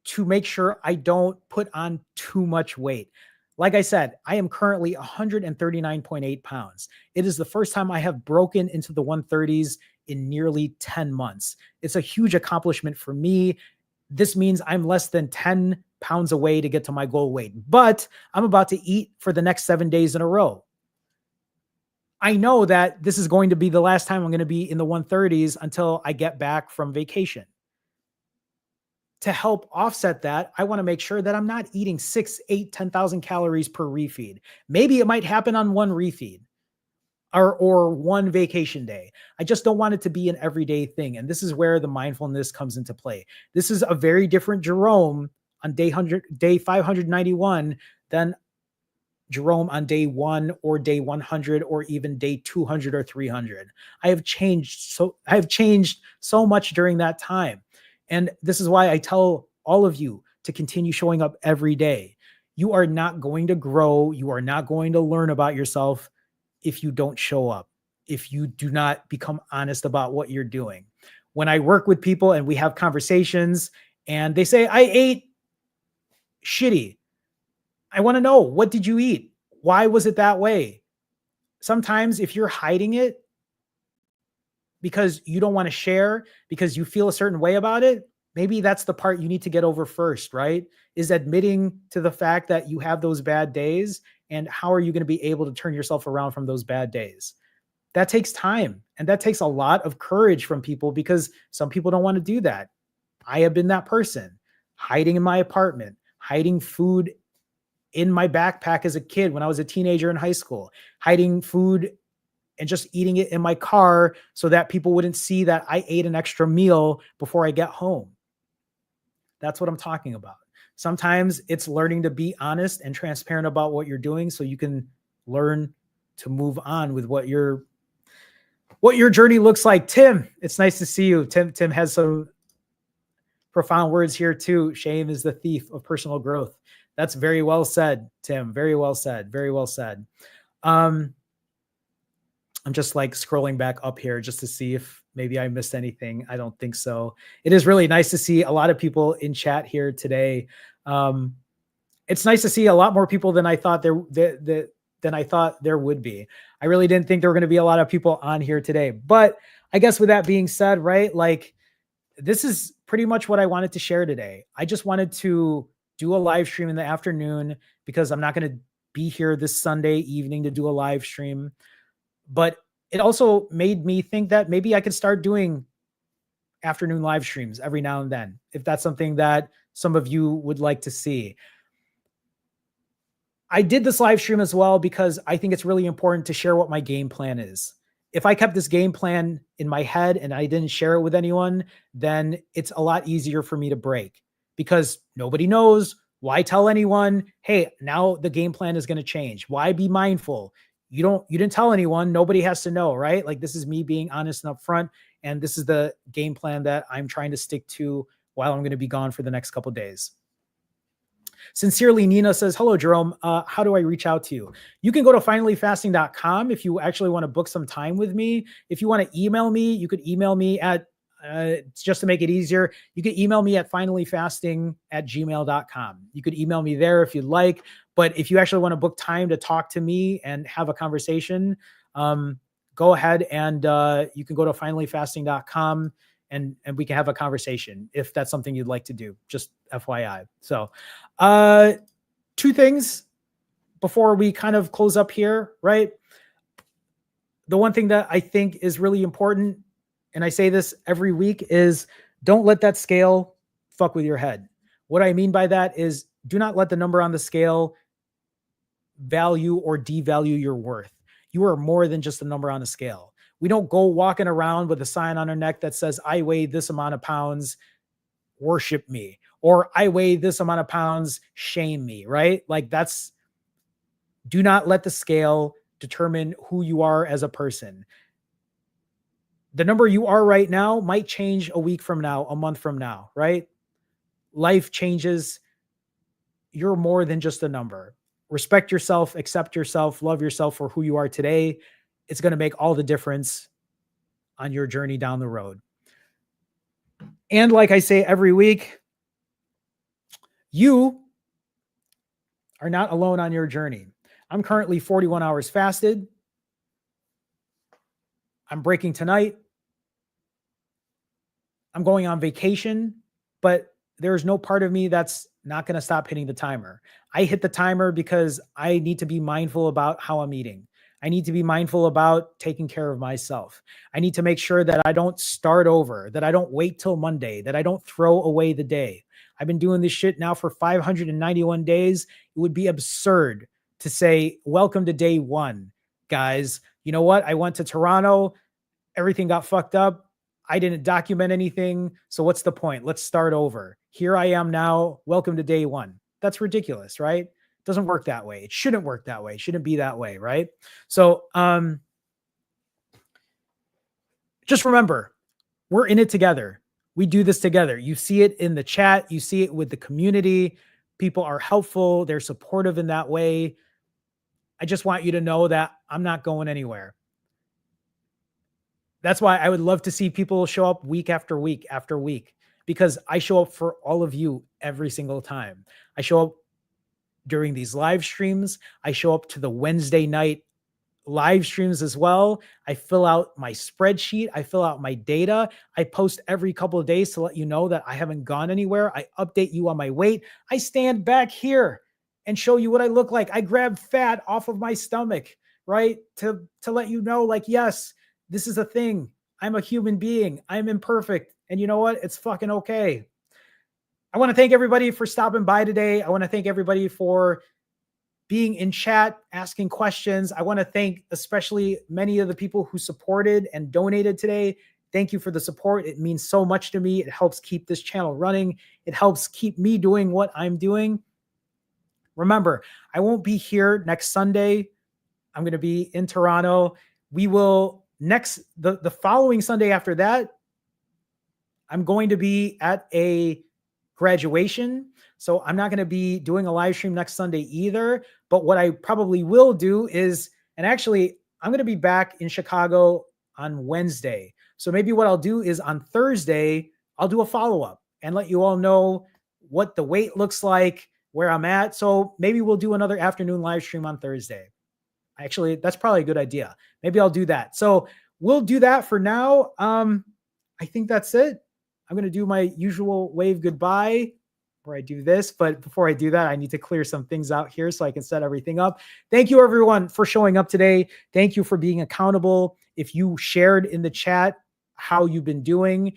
to make sure I don't put on too much weight. Like I said, I am currently 139.8 pounds. It is the first time I have broken into the 130s in nearly 10 months. It's a huge accomplishment for me. This means I'm less than 10 pounds away to get to my goal weight, but I'm about to eat for the next 7 days in a row. I know that this is going to be the last time I'm going to be in the 130s until I get back from vacation. To help offset that, I want to make sure that I'm not eating 6, 8, 10,000 calories per refeed. Maybe it might happen on one refeed or one vacation day. I just don't want it to be an everyday thing. And this is where the mindfulness comes into play. This is a very different Jerome on day 591 than Jerome on day 1 or day 100 or even day 200 or 300. I have changed so much during that time. And this is why I tell all of you to continue showing up every day. You are not going to grow. You are not going to learn about yourself if you don't show up, if you do not become honest about what you're doing. When I work with people and we have conversations and they say, I ate shitty, I want to know, what did you eat? Why was it that way? Sometimes if you're hiding it because you don't want to share, because you feel a certain way about it, maybe that's the part you need to get over first, right? Is admitting to the fact that you have those bad days, and how are you going to be able to turn yourself around from those bad days? That takes time, and that takes a lot of courage from people, because some people don't want to do that. I have been that person, hiding in my apartment, hiding food in my backpack as a kid when I was a teenager in high school, hiding food and just eating it in my car so that people wouldn't see that I ate an extra meal before I get home. That's what I'm talking about. Sometimes it's learning to be honest and transparent about what you're doing so you can learn to move on with what your journey looks like. Tim, it's nice to see you. Tim has some profound words here too. Shame is the thief of personal growth. That's very well said, Tim. Very well said. Very well said. I'm just like scrolling back up here just to see if maybe I missed anything. I don't think so. It is really nice to see a lot of people in chat here today. It's nice to see a lot more people than I thought there would be. I really didn't think there were going to be a lot of people on here today. But I guess with that being said, right, like this is pretty much what I wanted to share today. I just wanted to do a live stream in the afternoon because I'm not going to be here this Sunday evening to do a live stream. But it also made me think that maybe I could start doing afternoon live streams every now and then, if that's something that some of you would like to see. I did this live stream as well because I think it's really important to share what my game plan is. If I kept this game plan in my head and I didn't share it with anyone, then it's a lot easier for me to break because nobody knows. Why tell anyone, hey, now the game plan is going to change? Why be mindful? You didn't tell anyone. Nobody has to know, right? Like this is me being honest and upfront. And this is the game plan that I'm trying to stick to while I'm going to be gone for the next couple of days. Sincerely, Nina says, hello, Jerome. How do I reach out to you? You can go to finallyfasting.com if you actually want to book some time with me. If you want to email me, you could email me at, just to make it easier, you could email me at finallyfasting@gmail.com. You could email me there if you'd like. But if you actually want to book time to talk to me and have a conversation, go ahead and you can go to finallyfasting.com. And we can have a conversation if that's something you'd like to do, just FYI. So 2 things before we kind of close up here, right? The one thing that I think is really important, and I say this every week, is don't let that scale fuck with your head. What I mean by that is do not let the number on the scale value or devalue your worth. You are more than just a number on the scale. We don't go walking around with a sign on our neck that says, I weigh this amount of pounds, worship me, or I weigh this amount of pounds, shame me, right? Like do not let the scale determine who you are as a person. The number you are right now might change a week from now, a month from now, right? Life changes. You're more than just a number. Respect yourself, accept yourself, love yourself for who you are today. It's going to make all the difference on your journey down the road. And like I say every week, you are not alone on your journey. I'm currently 41 hours fasted. I'm breaking tonight. I'm going on vacation, but there's no part of me that's not going to stop hitting the timer. I hit the timer because I need to be mindful about how I'm eating. I need to be mindful about taking care of myself. I need to make sure that I don't start over, that I don't wait till Monday, that I don't throw away the day. I've been doing this shit now for 591 days. It would be absurd to say, welcome to day one, guys. You know what? I went to Toronto. Everything got fucked up. I didn't document anything. So what's the point? Let's start over. Here I am now. Welcome to day one. That's ridiculous, right? It doesn't work that way. It shouldn't work that way. It shouldn't be that way, right? So just remember, we're in it together. We do this together. You see it in the chat. You see it with the community. People are helpful. They're supportive in that way. I just want you to know that I'm not going anywhere. That's why I would love to see people show up week after week after week, because I show up for all of you every single time. I show up during these live streams. I show up to the Wednesday night live streams as well. I fill out my spreadsheet. I fill out my data. I post every couple of days to let you know that I haven't gone anywhere. I update you on my weight. I stand back here and show you what I look like. I grab fat off of my stomach, right? To let you know, like, yes, this is a thing. I'm a human being. I'm imperfect. And you know what? It's fucking okay. I want to thank everybody for stopping by today. I want to thank everybody for being in chat, asking questions. I want to thank especially many of the people who supported and donated today. Thank you for the support. It means so much to me. It helps keep this channel running. It helps keep me doing what I'm doing. Remember, I won't be here next Sunday. I'm going to be in Toronto. We will the following Sunday after that, I'm going to be at a graduation. So I'm not going to be doing a live stream next Sunday either. But what I probably will do is, and actually, I'm going to be back in Chicago on Wednesday. So maybe what I'll do is on Thursday, I'll do a follow-up and let you all know what the weight looks like, where I'm at. So maybe we'll do another afternoon live stream on Thursday. Actually, that's probably a good idea. Maybe I'll do that. So we'll do that for now. I think that's it. I'm going to do my usual wave goodbye where I do this. But before I do that, I need to clear some things out here so I can set everything up. Thank you, everyone, for showing up today. Thank you for being accountable. If you shared in the chat how you've been doing,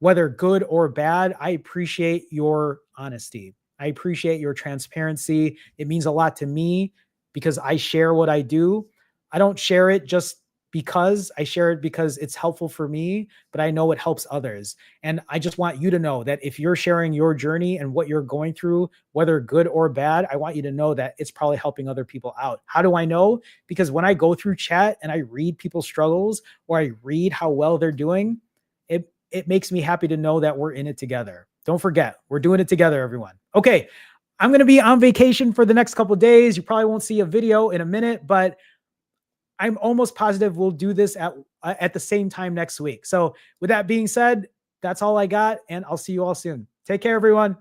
whether good or bad, I appreciate your honesty. I appreciate your transparency. It means a lot to me because I share what I do. I don't share it just because I share it because it's helpful for me, but I know it helps others. And I just want you to know that if you're sharing your journey and what you're going through, whether good or bad, I want you to know that it's probably helping other people out. How do I know? Because when I go through chat and I read people's struggles or I read how well they're doing, it makes me happy to know that we're in it together. Don't forget, we're doing it together, everyone. Okay, I'm going to be on vacation for the next couple of days. You probably won't see a video in a minute, but I'm almost positive we'll do this at the same time next week. So with that being said, that's all I got, and I'll see you all soon. Take care, everyone.